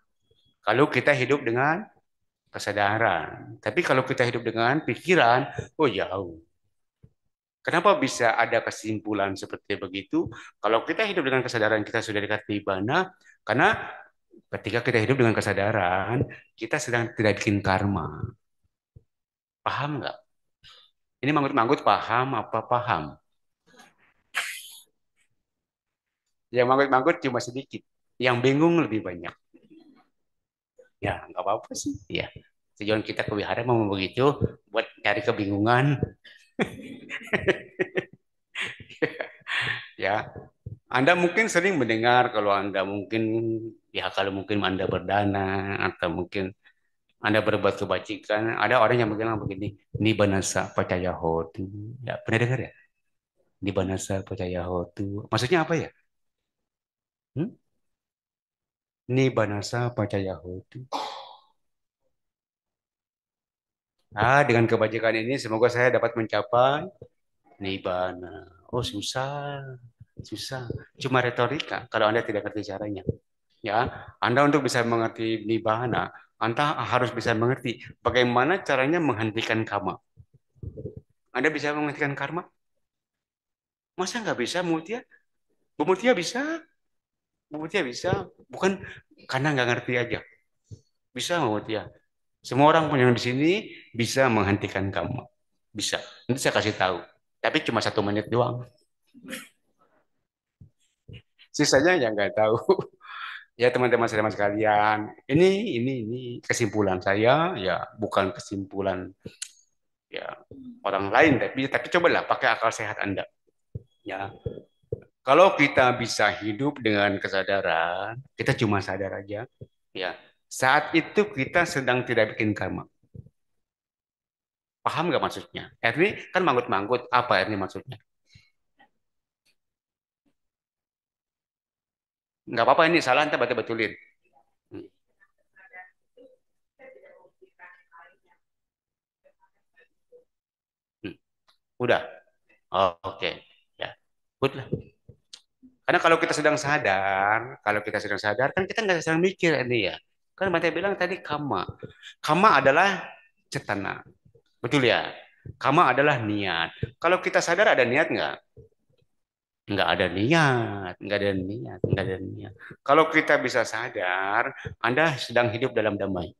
Kalau kita hidup dengan kesadaran. Tapi kalau kita hidup dengan pikiran, oh jauh. Kenapa bisa ada kesimpulan seperti begitu? Kalau kita hidup dengan kesadaran kita sudah dekat nirvana, karena ketika kita hidup dengan kesadaran, kita sedang tidak bikin karma. Paham nggak? Ini manggut-manggut paham apa paham? Yang manggut-manggut cuma sedikit. Yang bingung lebih banyak. Ya, nggak apa-apa sih. Ya, tujuan kita ke wihara mau begitu, buat cari kebingungan. Ya, Anda mungkin sering mendengar kalau Anda mungkin ya kalau mungkin Anda berdana atau mungkin Anda berbuat kebajikan, ada orang yang bilang begini, Nibanasa Pacaya Hotu. Ya, pernah dengar ya? Nibanasa Pacaya Hotu. Maksudnya apa ya? Hmm? Nibanasa Pacaya Hotu. Ah, dengan kebajikan ini semoga saya dapat mencapai Nibbana. Oh, susah. Susah. Cuma retorika kalau Anda tidak ngerti caranya. Ya, Anda untuk bisa mengerti Nibbana, Anda harus bisa mengerti bagaimana caranya menghentikan karma. Anda bisa menghentikan karma? Masa nggak bisa, Mutia? Bu Mutia bisa? Bu Mutia bisa? Bukan karena nggak ngerti aja. Bisa, Bu Mutia. Semua orang pun yang di sini bisa menghentikan karma. Bisa. Nanti saya kasih tahu. Tapi cuma 1 menit doang. Sisanya ya nggak tahu. Ya teman-teman sekalian, ini kesimpulan saya ya bukan kesimpulan ya orang lain tapi cobalah pakai akal sehat Anda. Ya, kalau kita bisa hidup dengan kesadaran, kita cuma sadar aja. Ya, saat itu kita sedang tidak bikin karma. Paham nggak maksudnya? Erni kan manggut-manggut. Apa Erni maksudnya? Nggak apa-apa ini salah, ente betul-betulin. Hmm, hmm. Udah. Oh, oke. Ya, good lah. Karena kalau kita sedang sadar, kan kita nggak sedang mikir ini ya. Kan Bante bilang tadi kama. Kama adalah cetana. Betul ya? Kama adalah niat. Kalau kita sadar ada niat nggak? Nggak ada niat, nggak ada niat, nggak ada niat. Kalau kita bisa sadar, Anda sedang hidup dalam damai.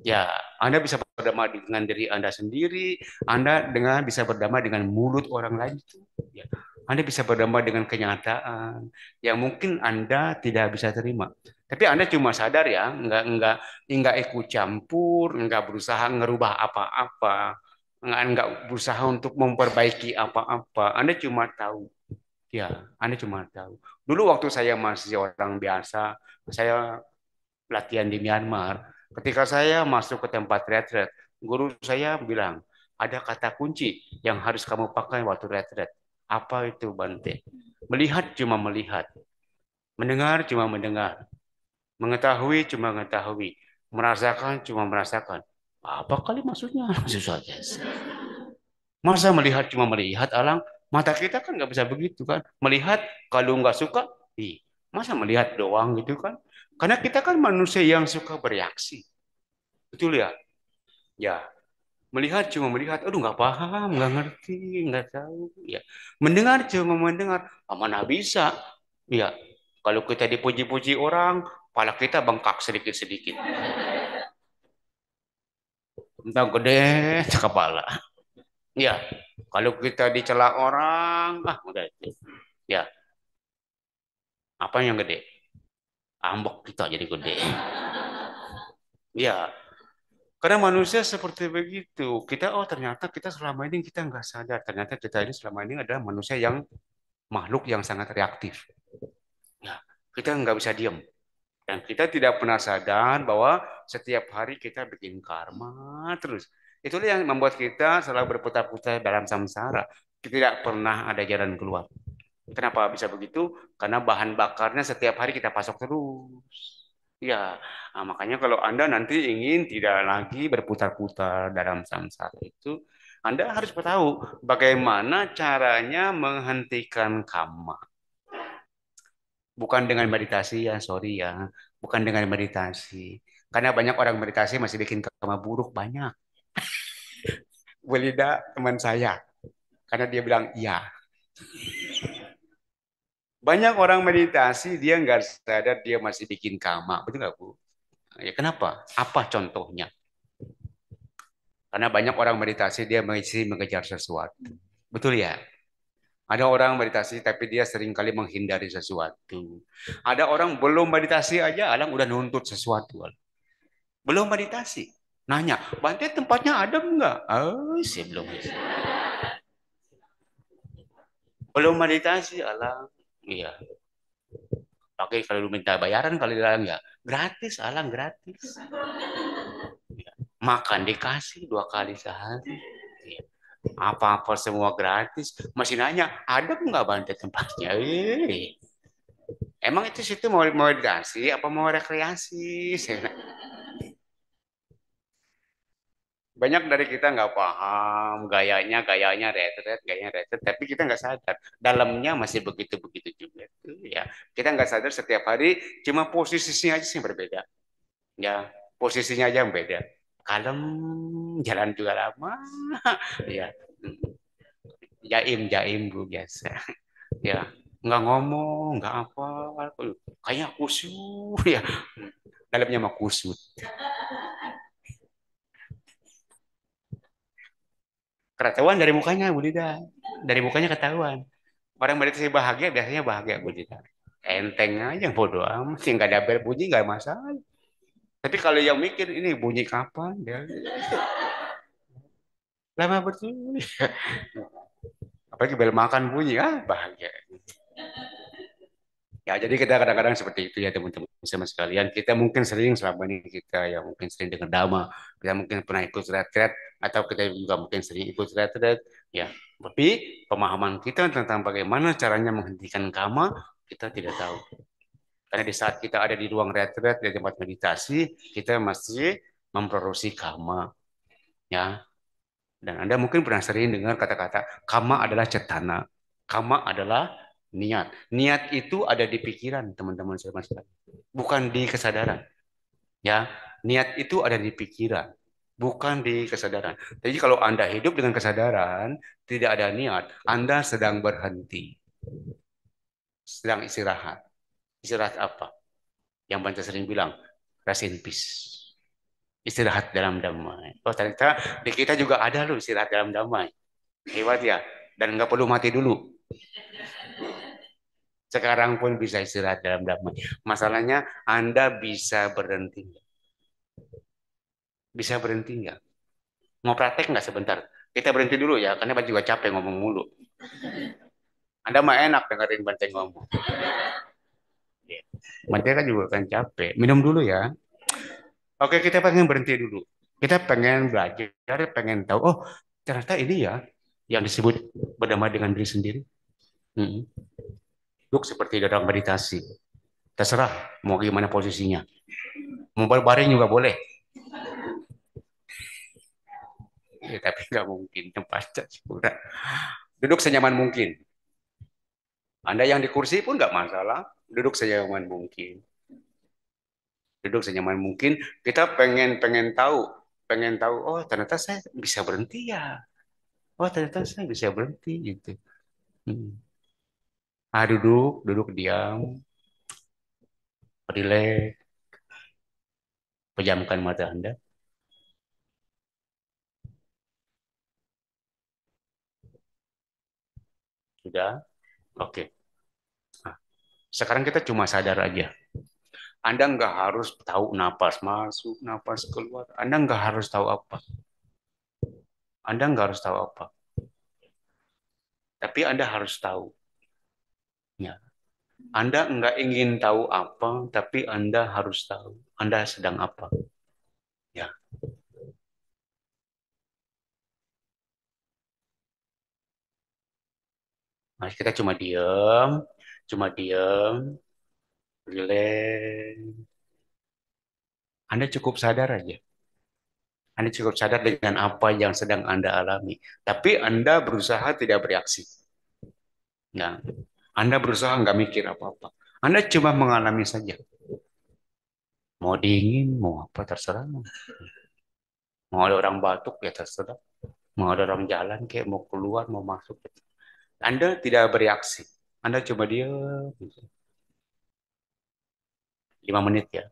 Ya, Anda bisa berdamai dengan diri Anda sendiri, Anda dengan bisa berdamai dengan mulut orang lain itu. Ya. Anda bisa berdamai dengan kenyataan yang mungkin Anda tidak bisa terima. Tapi Anda cuma sadar ya, nggak ikut campur, nggak berusaha ngerubah apa-apa, nggak berusaha untuk memperbaiki apa-apa. Anda cuma tahu. Ya, Anda cuma tahu. Dulu waktu saya masih orang biasa, saya latihan di Myanmar. Ketika saya masuk ke tempat retret, guru saya bilang, ada kata kunci yang harus kamu pakai waktu retret. Apa itu, Bante? Melihat cuma melihat, mendengar cuma mendengar, mengetahui cuma mengetahui, merasakan cuma merasakan. Apa kali maksudnya? Susah saja. Masa melihat cuma melihat alang, mata kita kan nggak bisa begitu kan. Melihat kalau nggak suka, masa melihat doang gitu kan. Karena kita kan manusia yang suka bereaksi. Betul ya? Ya, melihat cuma melihat, aduh nggak paham, nggak ngerti, nggak tahu. Ya, mendengar cuma mendengar, mana bisa. Ya, kalau kita dipuji-puji orang, kepala kita bengkak sedikit-sedikit. Entah gede kepala. Ya, kalau kita dicela orang, udah itu. Ya, apa yang gede? Ambok kita jadi gede. Ya, karena manusia seperti begitu. Kita, oh ternyata kita selama ini kita nggak sadar. Ternyata kita ini selama ini adalah manusia yang makhluk yang sangat reaktif. Ya, kita nggak bisa diam. Dan kita tidak pernah sadar bahwa setiap hari kita bikin karma terus. Itulah yang membuat kita selalu berputar-putar dalam samsara. Kita tidak pernah ada jalan keluar. Kenapa bisa begitu? Karena bahan bakarnya setiap hari kita pasok terus. Ya, makanya kalau Anda nanti ingin tidak lagi berputar-putar dalam samsara itu, Anda harus tahu bagaimana caranya menghentikan karma. Bukan dengan meditasi ya, sorry ya. Bukan dengan meditasi. Karena banyak orang meditasi masih bikin karma buruk, banyak. Welida teman saya. Karena dia bilang iya. Banyak orang meditasi, dia nggak sadar dia masih bikin karma. Betul nggak, Bu? Ya, kenapa? Apa contohnya? Karena banyak orang meditasi, dia masih mengejar sesuatu. Betul ya? Ada orang meditasi, tapi dia seringkali menghindari sesuatu. Ada orang belum meditasi aja, alang udah nuntut sesuatu. Belum meditasi. Nanya, Bante tempatnya ada enggak? Oh, sih belum. Belum meditasi, alang. Iya. Oke, kalau lu minta bayaran, kalau alang ya gratis, alang gratis. Iya. Makan dikasih 2 kali sehari. Iya. Apa-apa semua gratis. Masih nanya, ada enggak Bante tempatnya? Emang itu situ mau meditasi apa mau rekreasi? Banyak dari kita nggak paham gayanya retret gayanya retret tapi kita nggak sadar dalamnya masih begitu begitu juga tuh ya kita nggak sadar setiap hari cuma posisinya aja sih yang berbeda ya posisinya aja yang beda kalem jalan juga lama ya jaim jaim bu biasa ya nggak ngomong nggak apa kayak kusut ya dalamnya mah kusut ketahuan dari mukanya Bu Dida dari mukanya ketahuan. Orang meditasi bahagia biasanya bahagia bunyi. Enteng aja bodo amat. Sih nggak ada bel bunyi nggak masalah. Tapi kalau yang mikir ini bunyi kapan ya lama betul. Apalagi bel makan bunyi bahagia. Ya jadi kita kadang-kadang seperti itu ya teman-teman sama sekalian. Kita mungkin sering selama ini kita yang mungkin sering dengar dhamma. Kita mungkin pernah ikut retret atau kita juga mungkin sering ikut retret. Ya, tapi pemahaman kita tentang bagaimana caranya menghentikan karma kita tidak tahu. Karena di saat kita ada di ruang retret, di tempat meditasi, kita masih memproduksi karma. Ya. Dan Anda mungkin pernah sering dengar kata-kata, karma adalah cetana. Karma adalah niat. Niat itu ada di pikiran, teman-teman saya sekalian. Bukan di kesadaran. Ya, niat itu ada di pikiran, bukan di kesadaran. Jadi kalau Anda hidup dengan kesadaran, tidak ada niat, Anda sedang berhenti, sedang istirahat. Istirahat apa? Yang Bante sering bilang, rest in peace. Istirahat dalam damai. Oh ternyata di kita juga ada loh istirahat dalam damai. Hebat ya. Dan nggak perlu mati dulu. Sekarang pun bisa istirahat dalam damai. Masalahnya Anda bisa berhenti. Bisa berhenti nggak? Mau praktek nggak sebentar? Kita berhenti dulu ya, karena Bang juga capek ngomong mulu. Anda mah enak dengerin Bante ngomong. Bante kan juga kan capek. Minum dulu ya. Oke, kita pengen berhenti dulu. Kita pengen belajar, pengen tahu. Oh, ternyata ini ya yang disebut berdamai dengan diri sendiri. Mm. Duduk seperti dalam meditasi. Terserah mau gimana posisinya. Mau berbaring juga boleh. ya, tapi nggak mungkin tempat kurang. Duduk senyaman mungkin. Anda yang di kursi pun nggak masalah. Duduk senyaman mungkin. Duduk senyaman mungkin. Kita pengen tahu. Oh ternyata saya bisa berhenti ya. Oh ternyata saya bisa berhenti gitu. Hmm. Duduk, duduk diam, rileks, pejamkan mata Anda. Sudah, oke. Nah, sekarang kita cuma sadar aja. Anda nggak harus tahu napas masuk, napas keluar. Anda nggak harus tahu apa. Anda nggak harus tahu apa. Tapi Anda harus tahu. Ya. Anda nggak ingin tahu apa, tapi Anda harus tahu. Anda sedang apa. Ya. Nah, kita cuma diam, relax. Anda cukup sadar aja. Anda cukup sadar dengan apa yang sedang Anda alami. Tapi Anda berusaha tidak bereaksi. Nah, Anda berusaha nggak mikir apa-apa. Anda cuma mengalami saja. Mau dingin, mau apa terserah. Mau ada orang batuk ya terserah. Mau ada orang jalan kayak mau keluar, mau masuk. Anda tidak bereaksi. Anda coba diam. 5 menit ya.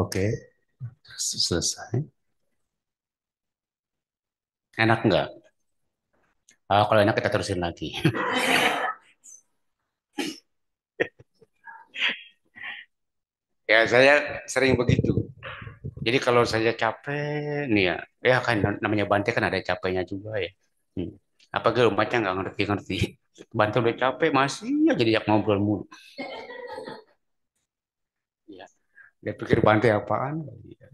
Oke, selesai. Enak nggak? Kalau enak kita terusin lagi. Ya saya sering begitu. Jadi kalau saya capek nih ya, ya kan namanya Bante kan ada capeknya juga ya. Hmm. Apa gue rumahnya nggak ngerti-ngerti. Bante udah capek masih aja diajak ngobrol mulu. Ya, dia pikir Bante apaan? Ya.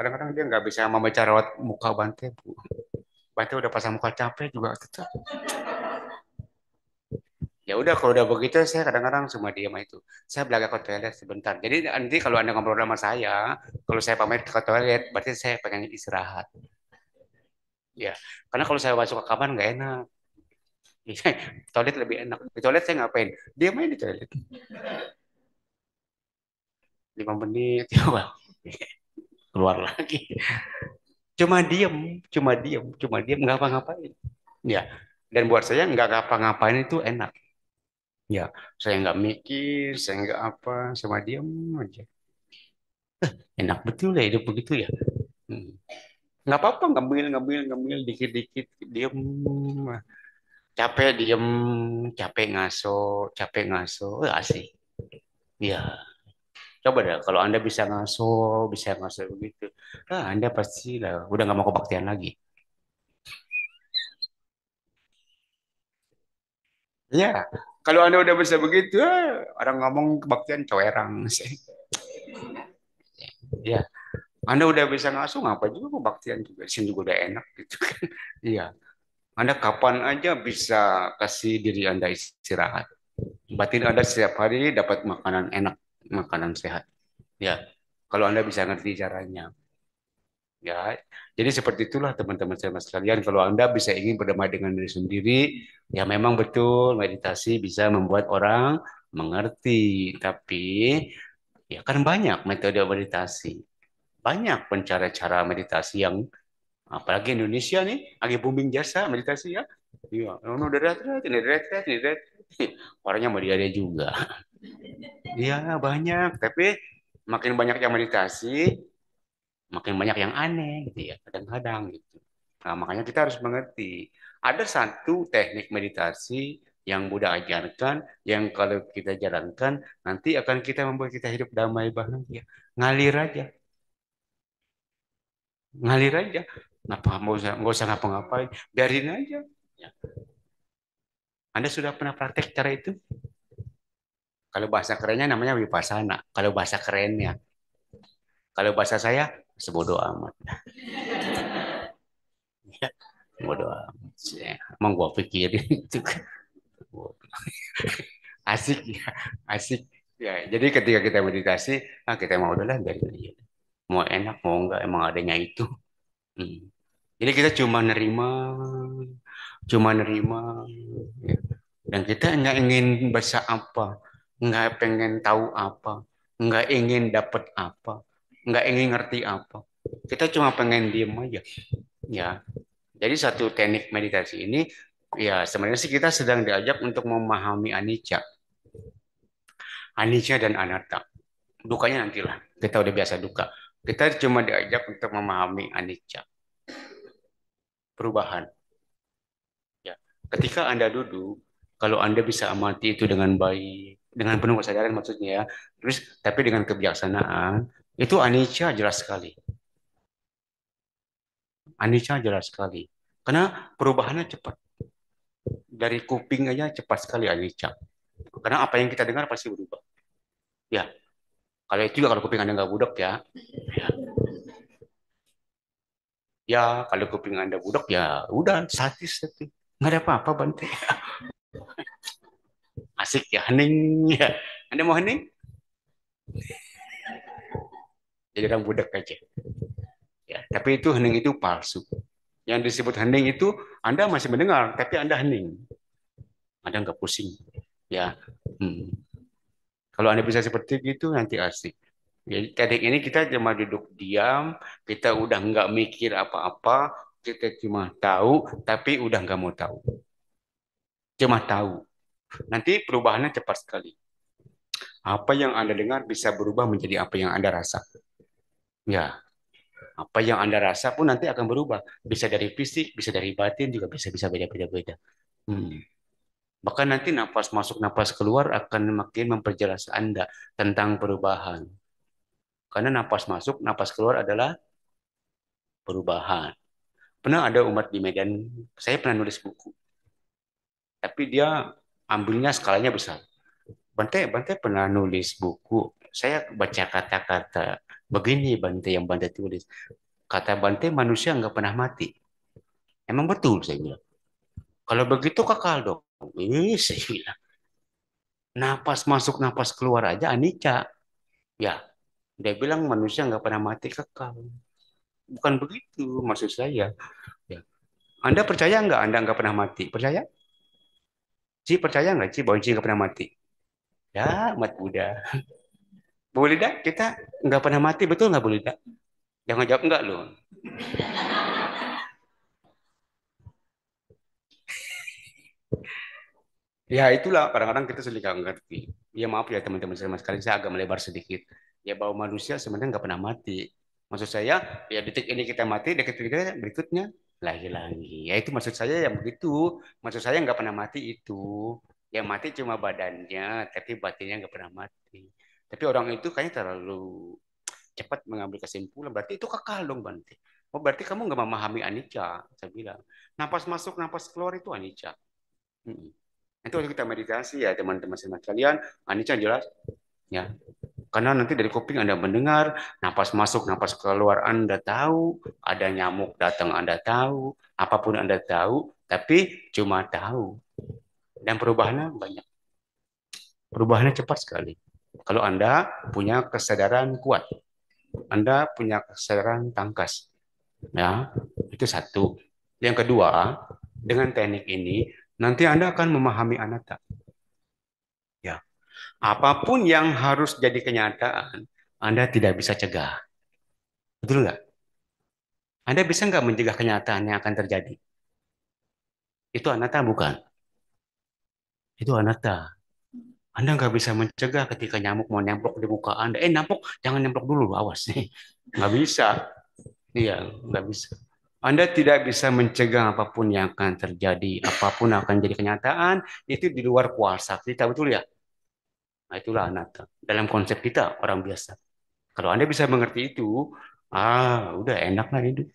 Kadang-kadang dia nggak bisa membaca raut muka Bante, Bu. Bante udah pasang muka capek juga tetap. Ya udah kalau udah begitu saya kadang-kadang cuma diam itu. Saya belaga ke toilet sebentar. Jadi nanti kalau Anda ngobrol sama saya, kalau saya pamit ke toilet, berarti saya pengen istirahat. Ya, karena kalau saya masuk ke kamar nggak enak. Toilet lebih enak. Di toilet saya ngapain? Diam aja di toilet. 5 menit, ya Bang. Keluar lagi. Cuma diem, cuma diem, nggak apa-ngapain. Ya, dan buat saya nggak ngapa-ngapain itu enak. Ya, saya nggak mikir, saya nggak apa, cuma diem aja. Enak betul ya hidup begitu ya. Hmm. Nggak apa-apa ngemil ngemil ngemil dikit-dikit diem, capek diem, capek ngaso, asik. Ya, coba deh kalau Anda bisa ngaso begitu, Anda pasti lah udah nggak mau kebaktian lagi. Ya, kalau Anda udah bisa begitu, orang ngomong kebaktian coerang sih. Ya, Anda udah bisa ngasuh ngapa juga kebaktian juga, sini juga udah enak gitu kan. Iya, Anda kapan aja bisa kasih diri Anda istirahat. Batin Anda setiap hari dapat makanan enak, makanan sehat. Ya, kalau Anda bisa ngerti caranya. Ya, jadi seperti itulah teman-teman saya sekalian. Kalau Anda bisa ingin berdamai dengan diri sendiri, ya memang betul meditasi bisa membuat orang mengerti. Tapi ya kan banyak metode meditasi, banyak cara-cara meditasi yang apalagi Indonesia nih lagi booming jasa meditasi ya. Iya, udah retret, ini retret, ini retret. Orangnya mau dia juga. Iya banyak, tapi makin banyak yang meditasi, makin banyak yang aneh gitu ya kadang-kadang gitu. Nah, makanya kita harus mengerti ada satu teknik meditasi yang Buddha ajarkan yang kalau kita jalankan nanti akan kita membuat kita hidup damai bahagia. Ngalir aja, ngalir aja. Ngapa nggak usah ngapa-ngapain, biarin aja. Ya. Anda sudah pernah praktek cara itu? Kalau bahasa kerennya namanya vipassana. Kalau bahasa kerennya, kalau bahasa saya sebodoh amat. Ya, bodoh amat. Ya, emang gua pikirin itu kan. Asik ya, asik. Ya, jadi ketika kita meditasi, kita mau udahlah biarin aja. Mau enak mau enggak emang adanya itu. Hmm. Jadi kita cuma nerima, ya. Dan kita nggak ingin baca apa, nggak pengen tahu apa, nggak ingin dapat apa, nggak ingin ngerti apa. Kita cuma pengen diem aja, ya. Jadi satu teknik meditasi ini, ya sebenarnya sih kita sedang diajak untuk memahami anicca, anicca dan anatta. Dukanya nantilah, kita udah biasa duka. Kita cuma diajak untuk memahami anicca, perubahan. Ya, ketika Anda duduk, kalau Anda bisa amati itu dengan baik, dengan penuh kesadaran maksudnya ya, terus tapi dengan kebijaksanaan, itu anicca jelas sekali. Anicca jelas sekali. Karena perubahannya cepat. Dari kuping aja cepat sekali anicca. Karena apa yang kita dengar pasti berubah. Ya, kalau itu juga kalau kuping Anda nggak budek ya. Ya, ya, kalau kuping Anda budek ya udah statis tapi nggak ada apa-apa Bante. Asik ya, hening ya. Anda mau hening? Jadi orang budek aja. Ya, tapi itu hening itu palsu. Yang disebut hening itu Anda masih mendengar, tapi Anda hening. Anda nggak pusing. Ya, hmm. Kalau Anda bisa seperti itu nanti asik. Jadi tadi ini kita cuma duduk diam, kita udah nggak mikir apa-apa, kita cuma tahu, tapi udah nggak mau tahu. Cuma tahu. Nanti perubahannya cepat sekali. Apa yang Anda dengar bisa berubah menjadi apa yang Anda rasa. Ya, apa yang Anda rasa pun nanti akan berubah. Bisa dari fisik, bisa dari batin, juga bisa beda-beda. Hmm. Bahkan nanti napas masuk, napas keluar akan makin memperjelas Anda tentang perubahan. Karena napas masuk, napas keluar adalah perubahan. Pernah ada umat di Medan, saya pernah nulis buku, tapi dia ambilnya skalanya besar. Bante, Bante pernah nulis buku, saya baca kata-kata begini Bante yang Bante tulis. Kata Bante manusia nggak pernah mati. Emang betul saya bilang. Kalau begitu kekal dong. Saya bilang. Napas masuk, napas keluar aja anicca. Ya, dia bilang manusia nggak pernah mati kekal. Bukan begitu maksud saya. Ya. Anda percaya nggak Anda nggak pernah mati? Percaya? Ci percaya nggak Ci bahwa Ci nggak pernah mati? Ya, umat Buddha. Boleh dah kita nggak pernah mati betul nggak boleh dah? Jangan jawab enggak loh. Ya itulah kadang-kadang kita sulit nggak ngerti. Ya maaf ya teman-teman sama sekali saya agak melebar sedikit. Ya bahwa manusia sebenarnya nggak pernah mati. Maksud saya ya detik ini kita mati, detik kita berikutnya lagi-lagi. Ya itu maksud saya yang begitu. Maksud saya nggak pernah mati itu. Yang mati cuma badannya, tapi batinnya nggak pernah mati. Tapi orang itu kayaknya terlalu cepat mengambil kesimpulan. Berarti itu kekal dong Bante. Oh berarti kamu nggak memahami anicca. Saya bilang. Napas masuk, napas keluar itu anicca. Mm-mm. Itu waktu kita meditasi ya teman-teman sekalian, anicca jelas ya. Karena nanti dari kuping Anda mendengar, napas masuk, napas keluar Anda tahu, ada nyamuk datang Anda tahu, apapun Anda tahu, tapi cuma tahu. Dan perubahannya banyak. Perubahannya cepat sekali. Kalau Anda punya kesadaran kuat, Anda punya kesadaran tangkas, ya, itu satu. Yang kedua, dengan teknik ini, nanti Anda akan memahami anatta. Ya, apapun yang harus jadi kenyataan, Anda tidak bisa cegah. Betul nggak? Anda bisa nggak mencegah kenyataan yang akan terjadi? Itu anatta bukan? Itu anatta. Anda nggak bisa mencegah ketika nyamuk mau nemplok di muka Anda. Nampok, jangan nemplok dulu, awas nih. Nggak bisa. Iya, nggak bisa. Anda tidak bisa mencegah apapun yang akan terjadi, apapun yang akan jadi kenyataan, itu di luar kuasa kita, betul ya? Nah, itulah anatta. Dalam konsep kita, orang biasa. Kalau Anda bisa mengerti itu, udah enak lah hidup.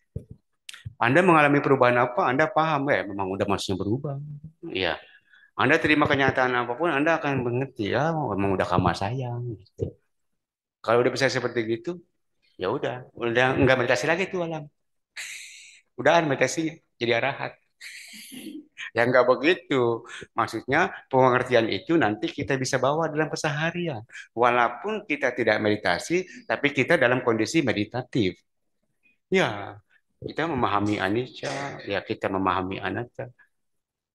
Anda mengalami perubahan apa, Anda paham ya, memang udah masih berubah. Iya. Anda terima kenyataan apapun, Anda akan mengerti ya, memang udah kamar sayang. Gitu. Kalau udah bisa seperti gitu, ya udah nggak meditasi lagi tuh alam. Udah meditasi jadi arahat. Ya nggak begitu. Maksudnya pengertian itu nanti kita bisa bawa dalam keseharian. Walaupun kita tidak meditasi, tapi kita dalam kondisi meditatif. Ya, kita memahami anicca, ya kita memahami anatta.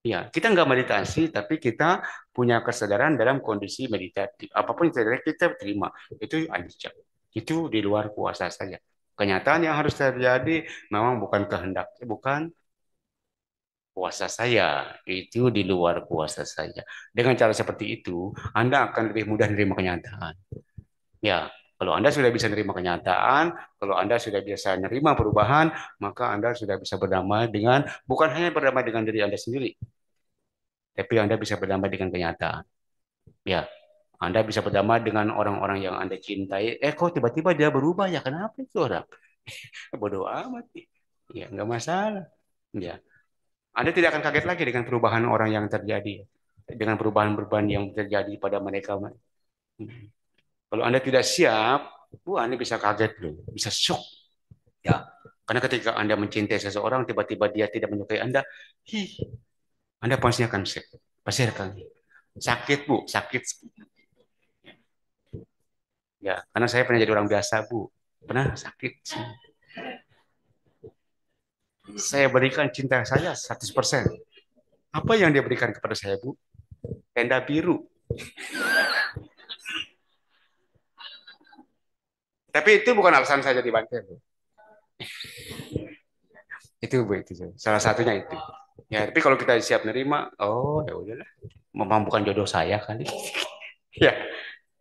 Ya, kita nggak meditasi, tapi kita punya kesadaran dalam kondisi meditatif. Apapun yang terjadi, kita terima. Itu anicca. Itu di luar kuasa saja. Kenyataan yang harus terjadi memang bukan kehendak, bukan kuasa saya. Itu di luar kuasa saya. Dengan cara seperti itu, Anda akan lebih mudah menerima kenyataan. Ya, kalau Anda sudah bisa menerima kenyataan, kalau Anda sudah bisa menerima perubahan, maka Anda sudah bisa berdamai dengan, bukan hanya berdamai dengan diri Anda sendiri, tapi Anda bisa berdamai dengan kenyataan. Ya, Anda bisa berdamai dengan orang-orang yang Anda cintai. Kok tiba-tiba dia berubah ya? Kenapa itu orang? Bodoh amat. Ya, nggak masalah. Ya, Anda tidak akan kaget lagi dengan perubahan orang yang terjadi, dengan perubahan-perubahan yang terjadi pada mereka. Kalau Anda tidak siap, Anda bisa kaget loh, bisa shock. Ya, karena ketika Anda mencintai seseorang, tiba-tiba dia tidak menyukai Anda, hi, Anda pasti akan shock. Pasti akan sakit, Bu, sakit. Ya, karena saya pernah jadi orang biasa, Bu. Pernah sakit. Saya berikan cinta saya 100%. Apa yang dia berikan kepada saya, Bu? Tenda biru. Tapi itu bukan alasan saya jadi bangke, Bu. Itu, Bu, itu. Salah satunya itu. Ya, tapi kalau kita siap nerima, oh ya udahlah. Memang bukan jodoh saya kali. Ya,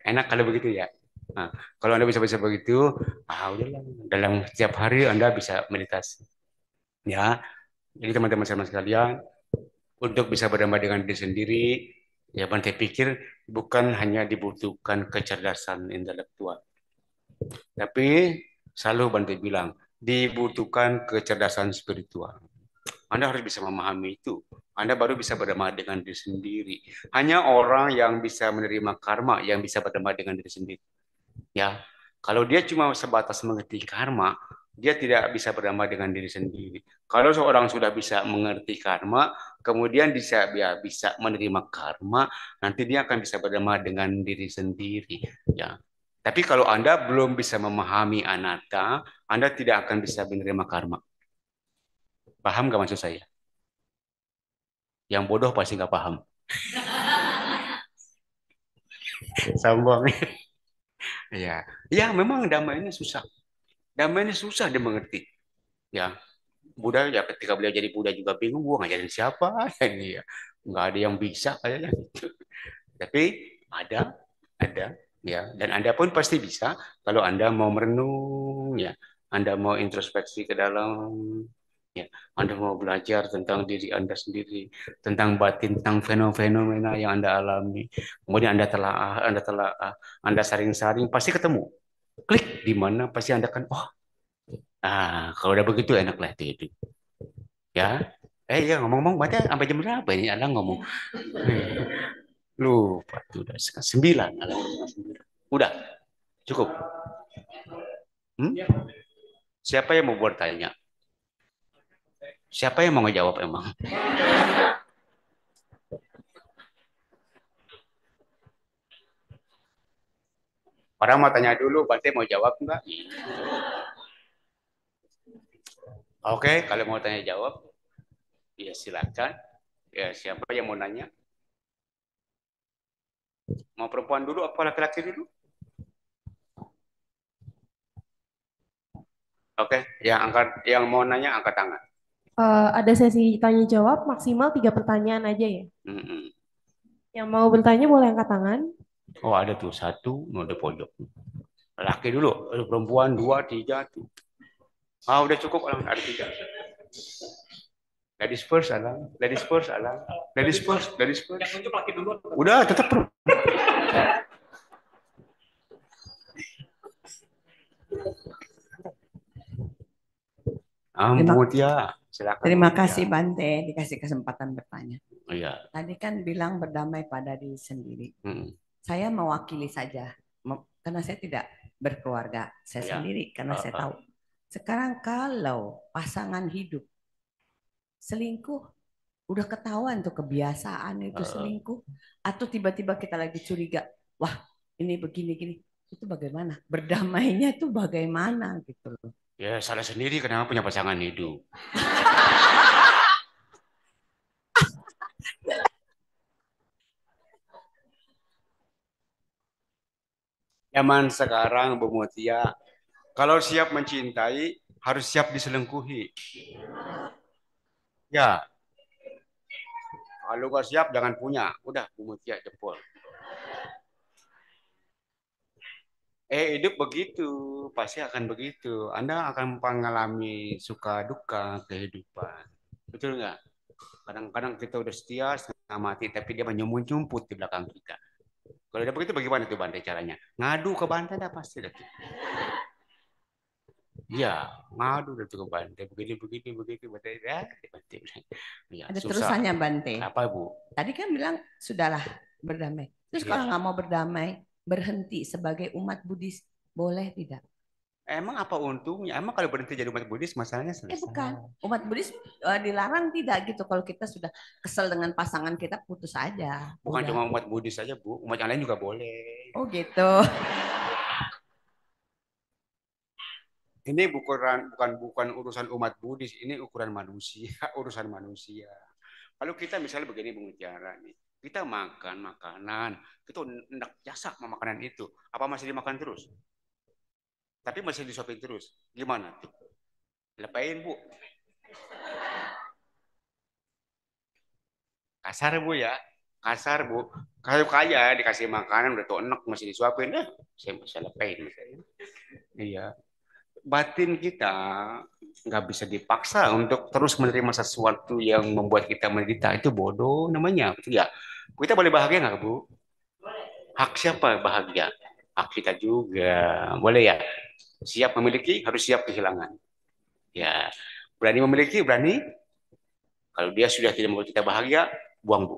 enak kalau begitu ya. Nah, kalau Anda bisa begitu, udahlah. Dalam setiap hari Anda bisa meditasi. Ya, jadi teman-teman sekalian, untuk bisa berdamai dengan diri sendiri, ya Bante pikir bukan hanya dibutuhkan kecerdasan intelektual, tapi selalu Bante bilang, dibutuhkan kecerdasan spiritual. Anda harus bisa memahami itu. Anda baru bisa berdamai dengan diri sendiri. Hanya orang yang bisa menerima karma yang bisa berdamai dengan diri sendiri. Ya, kalau dia cuma sebatas mengerti karma, dia tidak bisa berdamai dengan diri sendiri. Kalau seorang sudah bisa mengerti karma, kemudian bisa menerima karma, nanti dia akan bisa berdamai dengan diri sendiri. Ya. Tapi kalau Anda belum bisa memahami anatta, Anda tidak akan bisa menerima karma. Paham gak maksud saya? Yang bodoh pasti nggak paham. Sombong. Ya, ya memang damai ini susah. Damai ini susah dimengerti. Ya, Buddha ya ketika beliau jadi Buddha juga bingung, gua ngajarin siapa ini ya. Nggak ada yang bisa kayaknya. Tapi ada, ada, ya. Dan Anda pun pasti bisa kalau Anda mau merenung, ya. Anda mau introspeksi ke dalam, ya. Anda mau belajar tentang diri Anda sendiri, tentang batin, tentang fenomena yang Anda alami. Kemudian Anda saring-saring, pasti ketemu. Klik di mana pasti Anda kan, oh, kalau udah begitu enak lah itu. Ya, ya ngomong-ngomong, berarti sampai jam berapa ini? Alang ngomong. Lupa tuh udah setengah sembilan. Alang udah setengah sembilan. Udah, cukup. Hmm? Siapa yang mau bertanya? Siapa yang mau ngejawab emang? Orang mau tanya dulu, berarti mau jawab enggak? Oke, kalau mau tanya jawab, ya silakan. Ya siapa yang mau nanya? Mau perempuan dulu apa laki-laki dulu? Oke, yang mau nanya angkat tangan. Ada sesi tanya jawab maksimal 3 pertanyaan aja ya. Mm-mm. Yang mau bertanya boleh angkat tangan. Oh ada tuh satu, mau di pojok. Laki dulu, perempuan dua, tiga tuh. Udah cukup orang ada tiga. Ladies first, Alang. Ladies first, Alang. Ladies first, ladies first. Yang tunjuk laki dulu. Udah, tetap. Terima, Ampun ya, silakan Bu terima Mutia. kasih Bante dikasih kesempatan bertanya. Oh, iya. Tadi kan bilang berdamai pada diri sendiri. Mm, Saya mewakili saja karena saya tidak berkeluarga, saya iya. sendiri karena Uh, saya uh. tahu. Sekarang kalau pasangan hidup selingkuh, udah ketahuan tuh kebiasaan itu selingkuh, atau tiba-tiba kita lagi curiga, wah ini begini gini, itu bagaimana? Berdamainya itu bagaimana gitu loh. Ya salah sendiri kenapa punya pasangan hidup. Zaman sekarang Bu Mutia, kalau siap mencintai harus siap diselingkuhi. Ya, kalau nggak siap jangan punya. Udah Bu Mutia jempol. Hidup begitu, pasti akan begitu. Anda akan mengalami suka duka kehidupan. Betul nggak? Kadang-kadang kita udah setia setengah mati, tapi dia menyumput di belakang kita. Kalau udah begitu bagaimana tuh Bante caranya? Ngadu ke Bante dah pasti dah. Iya, ngadu dah tuh ke Bante. Begini, begini, begini, Bante. Ya, Bante. Ya, Ada susah. terusannya Bante. Apa Bu? Tadi kan bilang sudahlah berdamai. Terus kalau Iya. nggak mau berdamai, berhenti sebagai umat Buddhis, boleh tidak? Emang apa untungnya? Emang kalau berhenti jadi umat Buddhis masalahnya selesai. Bukan. Umat Buddhis dilarang tidak gitu. Kalau kita sudah kesel dengan pasangan kita, putus aja. Bukan Udah. cuma umat Buddhis saja, Bu. Umat yang lain juga boleh. Oh gitu. Ini bukan urusan umat Buddhis, ini ukuran manusia, urusan manusia. Kalau kita misalnya begini Bung Tiara nih, kita makan makanan, kita hendak jasa sama makanan itu, apa masih dimakan terus? Tapi masih disuapin terus. Gimana tuh? Lepain Bu. Kasar Bu ya. Kasar Bu. Kalau kaya dikasih makanan udah tuh enak masih disuapin, saya bisa lepain misalnya. Iya. Batin kita nggak bisa dipaksa untuk terus menerima sesuatu yang membuat kita menderita. Itu bodoh namanya. Ya, kita boleh bahagia nggak Bu? Hak siapa bahagia? Hak kita juga. Boleh ya? Siap memiliki, harus siap kehilangan. Ya, berani memiliki, berani. Kalau dia sudah tidak membuat kita bahagia, buang Bu.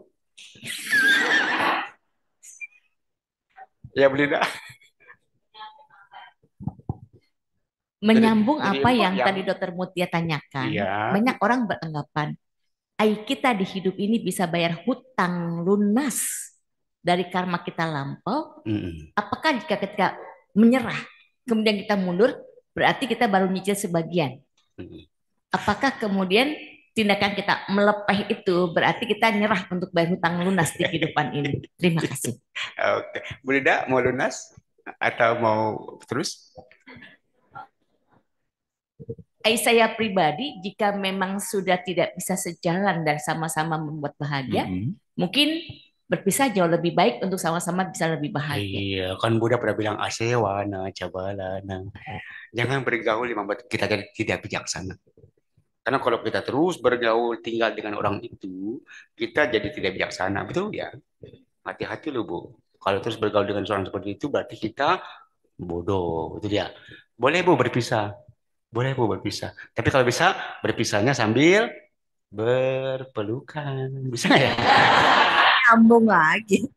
Ya, beli dah. Menyambung Jadi apa empat yang tadi Dokter Mutia tanyakan, Iya. banyak orang beranggapan, kita di hidup ini bisa bayar hutang lunas dari karma kita lampau. Apakah jika kita menyerah, kemudian kita mundur, berarti kita baru nyicil sebagian? Apakah kemudian tindakan kita melepeh itu berarti kita nyerah untuk bayar hutang lunas di kehidupan ini? Terima kasih. Oke, Bu Lida mau lunas atau mau terus? Saya pribadi, jika memang sudah tidak bisa sejalan dan sama-sama membuat bahagia, mungkin berpisah jauh lebih baik untuk sama-sama bisa lebih bahagia. Iya, kan Buddha pernah bilang asewana, cabalana. Jangan bergaul yang membuat kita jadi tidak bijaksana. Karena kalau kita terus bergaul tinggal dengan orang itu, kita jadi tidak bijaksana. Betul ya? Hati-hati loh Bu. Kalau terus bergaul dengan seorang seperti itu, berarti kita bodoh. Itu dia. Boleh Bu berpisah. Boleh Bu berpisah. Tapi kalau bisa, berpisahnya sambil berpelukan. Bisa nggak ya? Sambung lagi.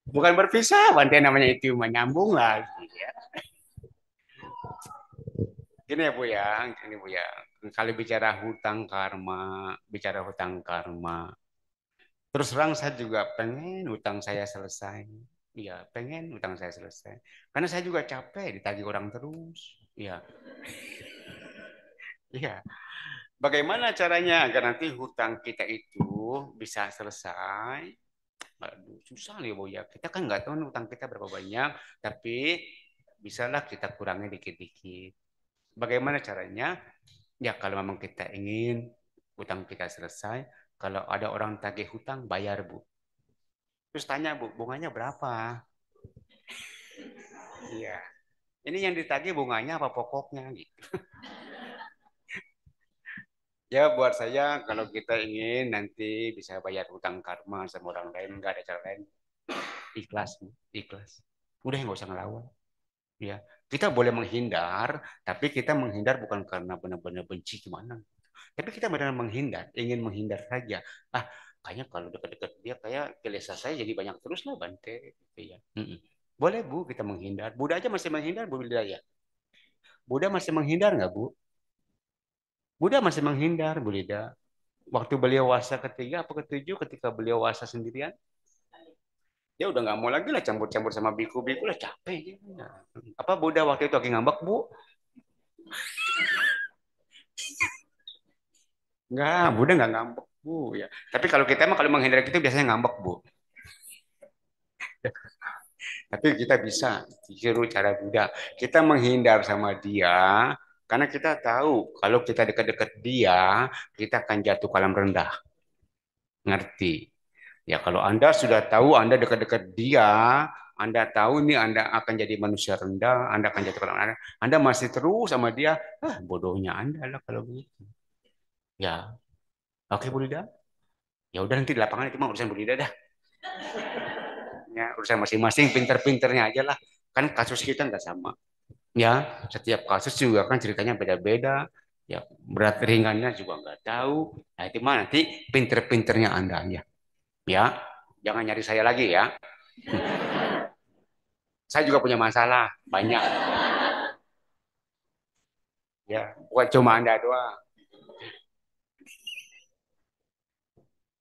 Bukan berpisah, Bante namanya itu menyambung lagi ya. Gini ya Bu ya, ini Bu ya. Kalau bicara hutang karma. Terus terang saya juga pengen hutang saya selesai. Iya, pengen hutang saya selesai. Karena saya juga capek ditagih orang terus. Iya. Iya. Bagaimana caranya agar nanti hutang kita itu bisa selesai? Aduh, susah nih Bu ya. Kita kan nggak tahu hutang kita berapa banyak, tapi bisalah kita kurangi dikit-dikit. Bagaimana caranya? Ya kalau memang kita ingin hutang kita selesai, kalau ada orang tagih hutang, bayar Bu. Terus tanya Bu, bunganya berapa? Iya. Ini yang ditagih bunganya apa pokoknya gitu. Ya buat saya kalau kita ingin nanti bisa bayar hutang karma sama orang lain, nggak ada cara lain. Ikhlas, Bu. Ikhlas. Udah nggak usah ngelawan. Ya, kita boleh menghindar, tapi kita menghindar bukan karena benar-benar benci gimana. Tapi kita benar menghindar, ingin menghindar saja. Ah, kayaknya kalau dekat-dekat dia kayak kilesa saya jadi banyak terus lah Bante. Gitu ya. Boleh Bu kita menghindar. Buddha aja masih menghindar Bu Bidaya. Buddha masih menghindar nggak Bu? Buddha masih menghindar, Bu Lida. Waktu beliau wasa ketiga apa ketujuh, ketika beliau wasa sendirian, dia udah nggak mau lagi lah campur-campur sama biku-biku lah, capek dia. Apa Buddha waktu itu lagi ngambek, Bu? Enggak, Buddha nggak ngambek, Bu. Ya. Tapi kalau kita mah kalau menghindar itu biasanya ngambek, Bu. Tapi kita bisa tiru cara Buddha. Kita menghindar sama dia karena kita tahu kalau kita dekat-dekat dia, kita akan jatuh ke alam rendah. Ngerti? Ya kalau Anda sudah tahu Anda dekat-dekat dia, Anda tahu ini Anda akan jadi manusia rendah, Anda akan jatuh ke alam rendah. Anda masih terus sama dia, bodohnya Anda lah kalau begitu. Ya, oke Bu Lida. Ya udah nanti di lapangan itu mah urusan Bu Lida dah. Ya, urusan masing-masing, pinter-pinternya aja lah. Kan kasus kita nggak sama. Ya, setiap kasus juga kan ceritanya beda-beda. Ya, berat ringannya juga nggak tahu. Nah, itu mah nanti pinter-pinternya Anda ya. Ya, jangan nyari saya lagi ya. Saya juga punya masalah, banyak. Ya, bukan cuma Anda doang.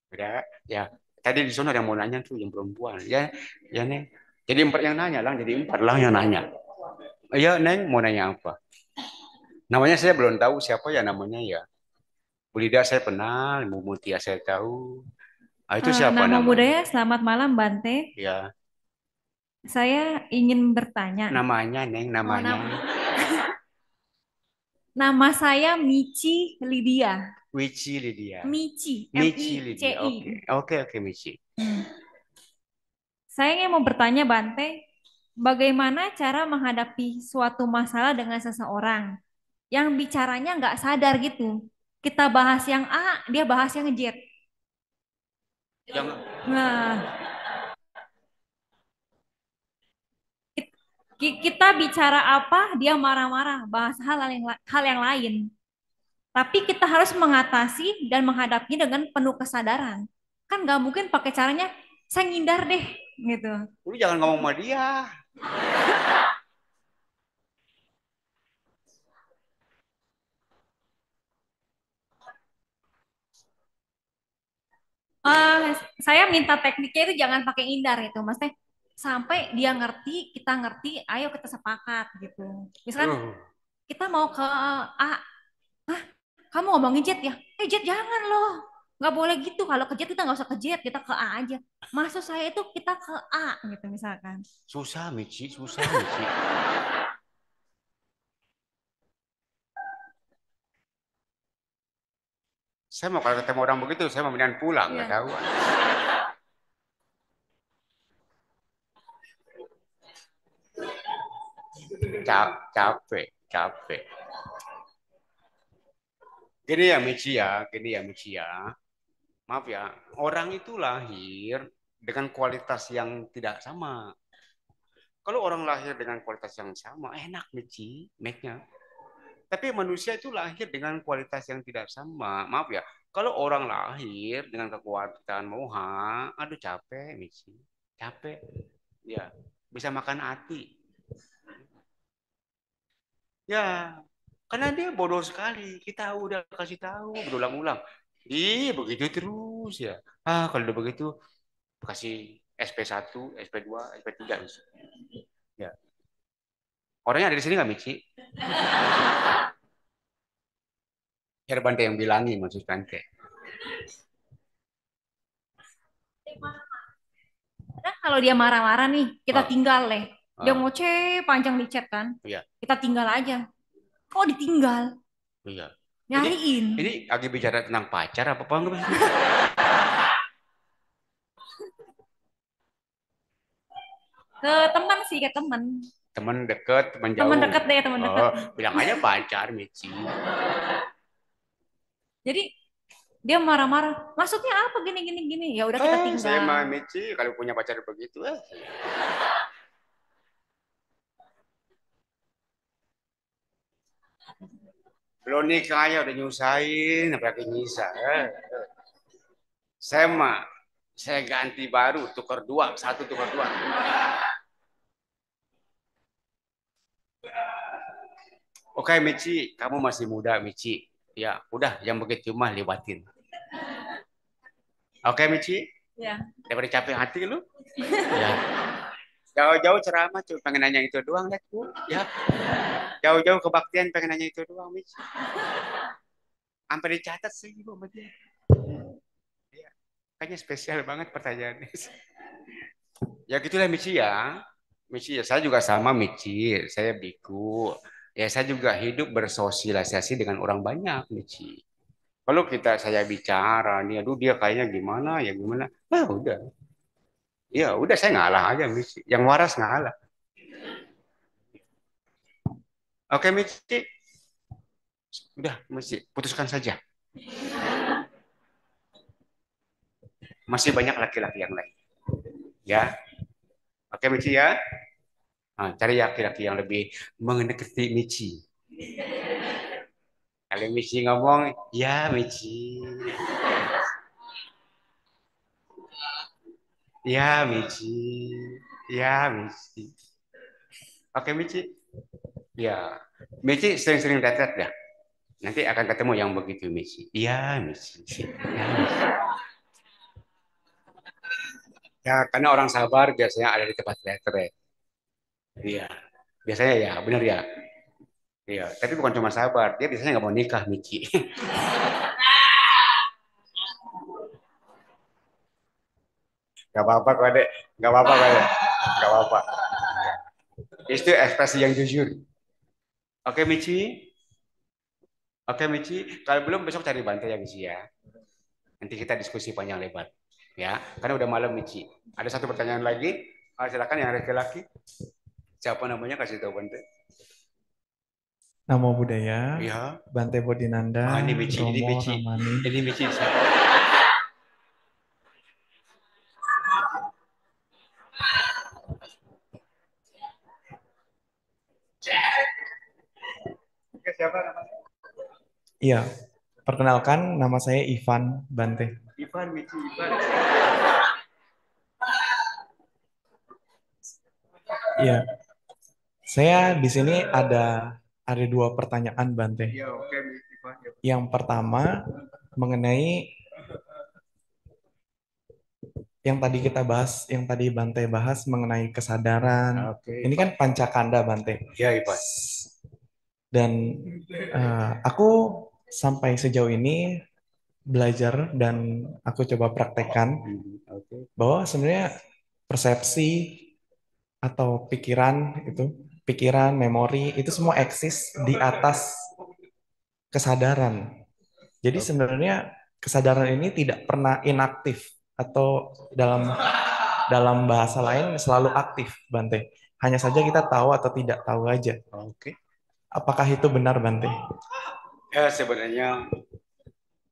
Udah, ya. Tadi di sana ada yang mau nanya tuh, yang perempuan. Ya, ya Neng. Jadi empat yang nanya lah, jadi empat lah yang nanya. Iya, Neng, mau nanya apa? Namanya saya belum tahu siapa ya namanya ya. Bu Lida saya kenal, Bu Mutia saya tahu. Ah, itu siapa Nama namanya? budaya, selamat malam Bante. Ya, Saya ingin bertanya. namanya Neng, Oh, namanya. nama saya Michi Lydia. Wici Lydia. Michi, Michi Lydia. M-I-C-I. Oke, Michi. Saya ingin mau bertanya Bante, bagaimana cara menghadapi suatu masalah dengan seseorang yang bicaranya nggak sadar gitu. Kita bahas yang A, dia bahas yang Z. Jangan. Nah, kita bicara apa, dia marah-marah, bahas hal yang lain. Tapi kita harus mengatasi dan menghadapinya dengan penuh kesadaran. Kan nggak mungkin pakai caranya, saya ngindar deh, gitu. Lu jangan ngomong sama dia. Eh, saya minta tekniknya itu jangan pakai ngindar itu, maksudnya sampai dia ngerti, kita ngerti, ayo kita sepakat gitu. Misalkan kita mau ke A, ah, kamu ngomongin jet ya? Jet jangan loh, nggak boleh gitu. Kalau ke jet kita nggak usah ke jet, kita ke A aja. Maksud saya itu kita ke A gitu misalkan. Susah, Michi, susah, Michi. Saya mau kalau ketemu orang begitu, saya mau mendingan pulang, nggak tahu. Capek. Gini ya Michi ya. Maaf ya, orang itu lahir dengan kualitas yang tidak sama. Kalau orang lahir dengan kualitas yang sama, enak Michi, make-nya. Tapi manusia itu lahir dengan kualitas yang tidak sama. Maaf ya, kalau orang lahir dengan kekuatan moha, aduh capek Michi. Capek. Ya, bisa makan hati. Ya, karena dia bodoh sekali. Kita udah kasih tahu berulang-ulang. Ih, begitu terus ya. Kalau udah begitu kasih SP1, SP2, SP3. Ya. Orangnya ada di sini nggak, Michi? Biar Bante yang bilangin maksud Bante. Kadang kalau dia marah-marah nih, kita tinggal deh. Dia Ah. ngoceh panjang di chat kan. Iya. Kita tinggal aja. Kok ditinggal? Iya. Nyariin. Ini lagi bicara tentang pacar apa enggak? Ke teman sih, ke teman. Teman dekat, teman jauh. Teman dekat deh, teman dekat. Bilang aja pacar, Michi. Jadi dia marah-marah. Maksudnya apa gini? Ya udah kita tinggal. Saya mah Michi kalau punya pacar begitu. Belum nikah ya udah nyusahin, apalagi nyisa. Saya ganti baru, tukar dua, satu tukar dua. Oke Michi, kamu masih muda Michi. Ya, udah yang begitu mah lewatin. Oke, Michi? Ya. Daripada capek hati lu. Ya. Jauh-jauh ceramah cuma pengen nanya itu doang, deh, Bu. Ya. Jauh-jauh kebaktian pengen nanya itu doang, Michi. Sampai dicatat sih Ibu sama dia. Ya. Kayaknya spesial banget pertanyaannya. Ya gitulah Michi ya. Michi ya, saya juga sama Michi. Saya biku. Ya saya juga hidup bersosialisasi dengan orang banyak Michi. Kalau saya bicara nih, aduh dia kayaknya gimana ya gimana. Ah udah. Ya udah saya ngalah aja Michi. Yang waras ngalah. Oke Michi. Udah Michi, putuskan saja. Masih banyak laki-laki yang lain. Ya. Oke Michi ya. Nah, cari laki-laki yang lebih mendekati Michi. Kalau Michi ngomong, ya Michi. Ya Michi. Ya Michi. Oke Michi. Ya. Michi sering-sering datang dah. Nanti akan ketemu yang begitu Michi. Ya Michi. Ya, Michi. Ya, karena orang sabar biasanya ada di tempat retret. Iya. Biasanya ya, benar ya. Iya, tapi bukan cuma sabar, dia biasanya nggak mau nikah, Michi. Gak apa-apa kok, Dek. Gak apa-apa, kok, Dek. Gak apa-apa. Itu ekspresi yang jujur. Oke, Michi. Oke, Michi. Kalau belum besok cari bantai ya, Michi ya. Nanti kita diskusi panjang lebar. Ya, karena udah malam, Michi. Ada satu pertanyaan lagi. Silakan yang laki-laki. Siapa namanya? Kasih tahu bantai. Namo Buddhaya, Iya. Bante Bodhinanda, Ini Michi, ini Romo Michi. Ramani. Ini Michi. Siapa namanya? Iya, perkenalkan nama saya Ivan Bante. Ivan, Michi, Ivan. Iya, saya di sini ada dua pertanyaan Bante. Iya, oke, Ivan. Yang pertama mengenai yang tadi kita bahas, yang tadi Bante bahas mengenai kesadaran. Oke. Ini kan pancakanda Bante. Iya, Ivan. Dan aku sampai sejauh ini belajar dan aku coba praktekkan bahwa sebenarnya persepsi atau pikiran, memori itu semua eksis di atas kesadaran. Jadi sebenarnya kesadaran ini tidak pernah inaktif atau dalam bahasa lain selalu aktif, Bante. Hanya saja kita tahu atau tidak tahu aja. Oke. Apakah itu benar, Bante? Ya, sebenarnya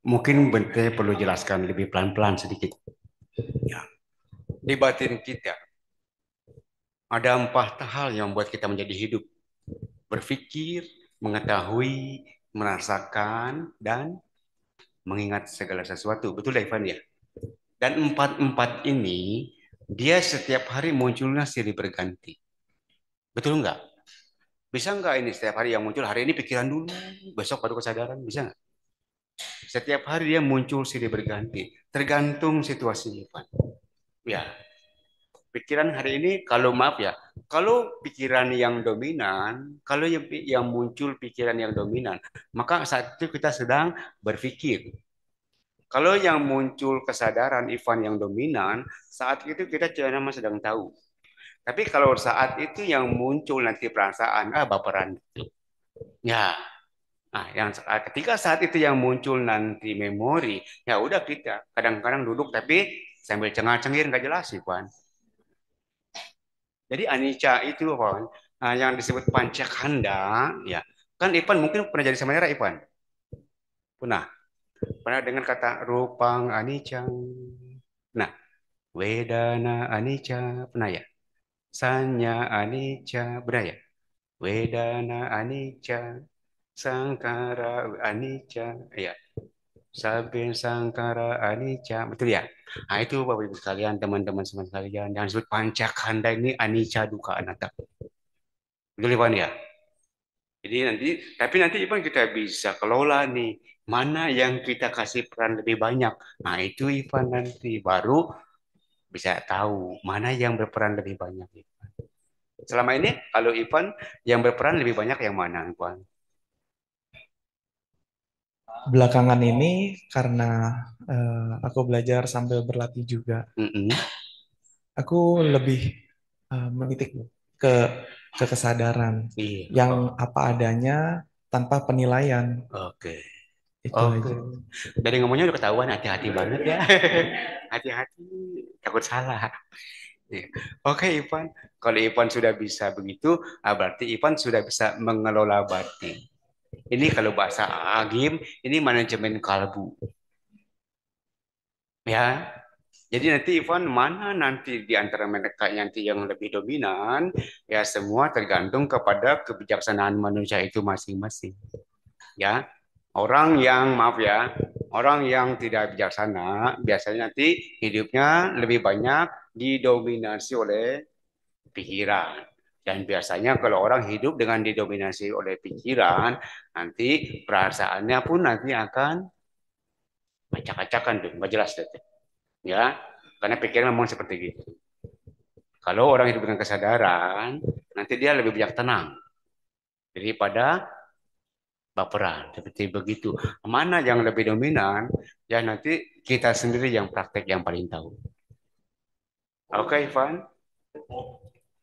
mungkin Bente perlu jelaskan lebih pelan-pelan sedikit. Ya. Di batin kita ada 4 hal yang membuat kita menjadi hidup. Berpikir, mengetahui, merasakan, dan mengingat segala sesuatu. Betul ya, Ivan ya? Dan 4 ini, dia setiap hari munculnya silih berganti. Betul nggak? Bisa nggak ini setiap hari yang muncul, hari ini pikiran dulu, besok baru kesadaran, bisa nggak? Setiap hari dia muncul silih berganti, tergantung situasinya, Pak. Ya, pikiran hari ini, kalau maaf ya, kalau pikiran yang dominan, kalau yang muncul pikiran yang dominan, maka saat itu kita sedang berpikir. Kalau yang muncul kesadaran Ivan yang dominan, saat itu kita cuma sedang tahu. Tapi kalau saat itu yang muncul nanti perasaan, baperan gitu. Ya, nah yang ketika saat itu yang muncul nanti memori, ya udah kita kadang-kadang duduk tapi sambil cengar-cengir nggak jelas sih, Pan. Jadi anicca itu, Pan, yang disebut pancakanda, ya kan Ipan mungkin pernah jadi samanera Ipan. Pernah dengar kata rupang anicca. Nah, wedana anicca, pernah ya? Sanya anicca, benar ya? Wedana anicca, sangkara anicca, ya. Sabe sangkara anicca, betul ya? Nah itu Bapak Ibu sekalian, teman-teman semua sekalian, yang disebut pancakanda ini anicca dukkha anatta. Betul Iwan ya? Jadi tapi nanti Ivan kita bisa kelola nih, mana yang kita kasih peran lebih banyak. Nah, itu Ivan nanti baru bisa tahu mana yang berperan lebih banyak. Selama ini kalau Ivan yang berperan lebih banyak yang mana, Ivan? Belakangan ini karena aku belajar sambil berlatih juga, Mm-mm. aku lebih menitik ke kesadaran Iya. yang apa adanya tanpa penilaian. Oke. Itu Oke. aja. Dari ngomongnya udah ketahuan, hati-hati banget ya. Hati-hati, takut salah. Iya. Oke, Ivan. Kalau Ivan sudah bisa begitu, berarti Ivan sudah bisa mengelola batin. Ini kalau bahasa Agim, ini manajemen kalbu. Ya, jadi nanti Ivan mana nanti di antara mereka nanti yang lebih dominan, ya semua tergantung kepada kebijaksanaan manusia itu masing-masing. Ya, orang yang maaf ya, orang yang tidak bijaksana biasanya nanti hidupnya lebih banyak didominasi oleh pikiran. Dan biasanya kalau orang hidup dengan didominasi oleh pikiran, nanti perasaannya pun nanti akan acak-acakan tuh, nggak jelas deh. Ya, karena pikiran memang seperti gitu. Kalau orang hidup dengan kesadaran, nanti dia lebih banyak tenang daripada baperan. Seperti begitu. Mana yang lebih dominan, ya nanti kita sendiri yang praktek yang paling tahu. Oke, Ivan.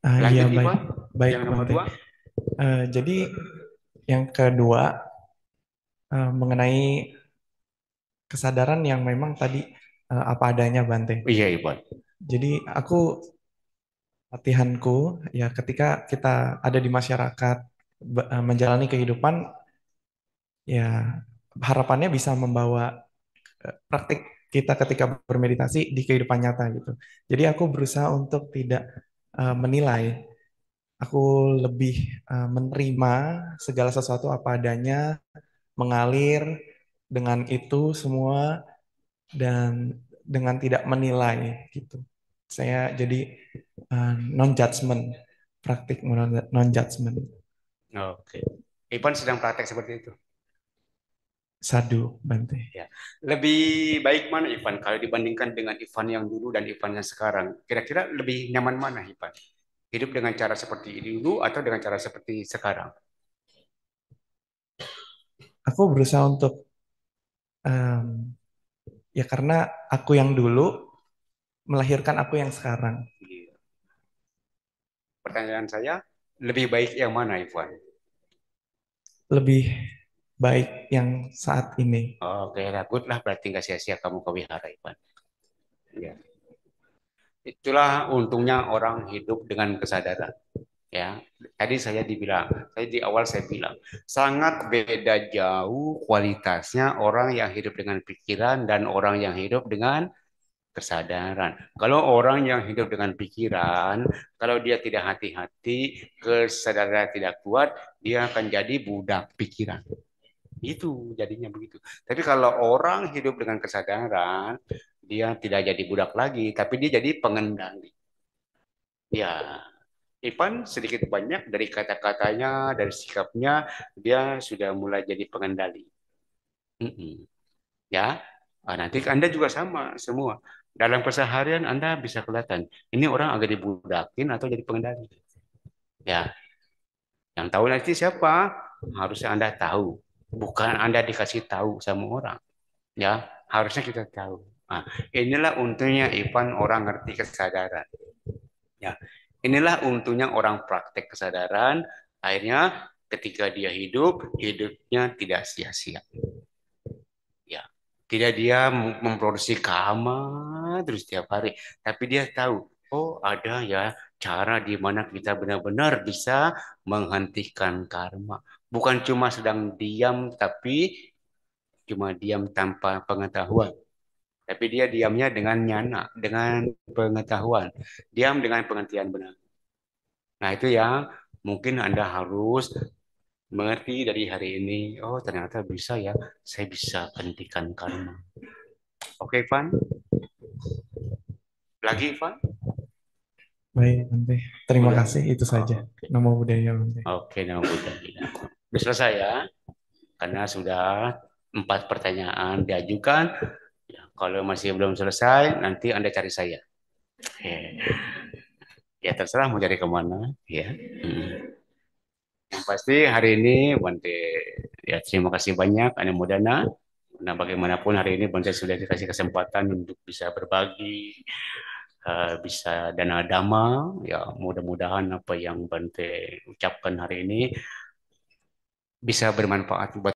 Iya, Lanjut, baik, Ivan. baik, Yang nomor Bante. 2. Jadi yang kedua mengenai kesadaran yang memang tadi apa adanya, Bante. Iya, Ivan. Jadi aku latihanku ya ketika kita ada di masyarakat menjalani kehidupan ya harapannya bisa membawa praktik kita ketika bermeditasi di kehidupan nyata gitu. Jadi aku berusaha untuk tidak menilai, aku lebih menerima segala sesuatu apa adanya, mengalir dengan itu semua dan dengan tidak menilai gitu. Saya jadi non judgment, praktik non judgment. Oke. Ivan sedang praktek seperti itu. Sadu, Bante. Ya. Lebih baik mana Ivan kalau dibandingkan dengan Ivan yang dulu dan Ivan yang sekarang? Kira-kira lebih nyaman mana Ivan? Hidup dengan cara seperti ini dulu atau dengan cara seperti sekarang? Aku berusaha untuk ya karena aku yang dulu melahirkan aku yang sekarang. Iya. Pertanyaan saya, lebih baik yang mana Ivan? Lebih baik yang saat ini. Oke, good lah berarti nggak sia-sia kamu ke wihara Ivan. Ya. Itulah untungnya orang hidup dengan kesadaran. Ya, tadi saya di awal saya bilang, sangat beda jauh kualitasnya orang yang hidup dengan pikiran dan orang yang hidup dengan kesadaran. Kalau orang yang hidup dengan pikiran, kalau dia tidak hati-hati, kesadaran tidak kuat, dia akan jadi budak pikiran. Itu jadinya begitu. Tapi kalau orang hidup dengan kesadaran, dia tidak jadi budak lagi, tapi dia jadi pengendali. Ya, Ivan sedikit banyak dari kata-katanya, dari sikapnya, dia sudah mulai jadi pengendali. Mm-mm. Ya, nanti Anda juga sama semua. Dalam keseharian Anda bisa kelihatan, ini orang agak dibudakin atau jadi pengendali. Ya, yang tahu nanti siapa? Harusnya Anda tahu. Bukan Anda dikasih tahu sama orang. Ya, harusnya kita tahu. Nah, inilah untungnya Ivan orang ngerti kesadaran. Ya, inilah untungnya orang praktek kesadaran. Akhirnya ketika dia hidup, hidupnya tidak sia-sia. Ya, tidak dia memproduksi karma terus tiap hari, tapi dia tahu, oh ada ya cara di mana kita benar-benar bisa menghentikan karma. Bukan cuma sedang diam, tapi cuma diam tanpa pengetahuan. Tapi dia diamnya dengan nyana, dengan pengetahuan. Diam dengan pengertian benar. Nah, itu yang mungkin Anda harus mengerti dari hari ini. Oh, ternyata bisa ya, saya bisa hentikan karma. Oke, Van. Lagi, Van? Baik, Bante. Terima Udah. kasih, itu saja. Oke. Namo Buddhaya, Bante. Oke, nama Buddha. Sudah selesai ya, karena sudah 4 pertanyaan diajukan. Ya, kalau masih belum selesai, nanti Anda cari saya. Ya terserah mau cari kemana. Ya. Yang pasti hari ini Bante, ya terima kasih banyak Anda Mudana. Nah bagaimanapun hari ini Bante sudah dikasih kesempatan untuk bisa berbagi, bisa dana dhamma. Ya mudah-mudahan apa yang Bante ucapkan hari ini bisa bermanfaat buat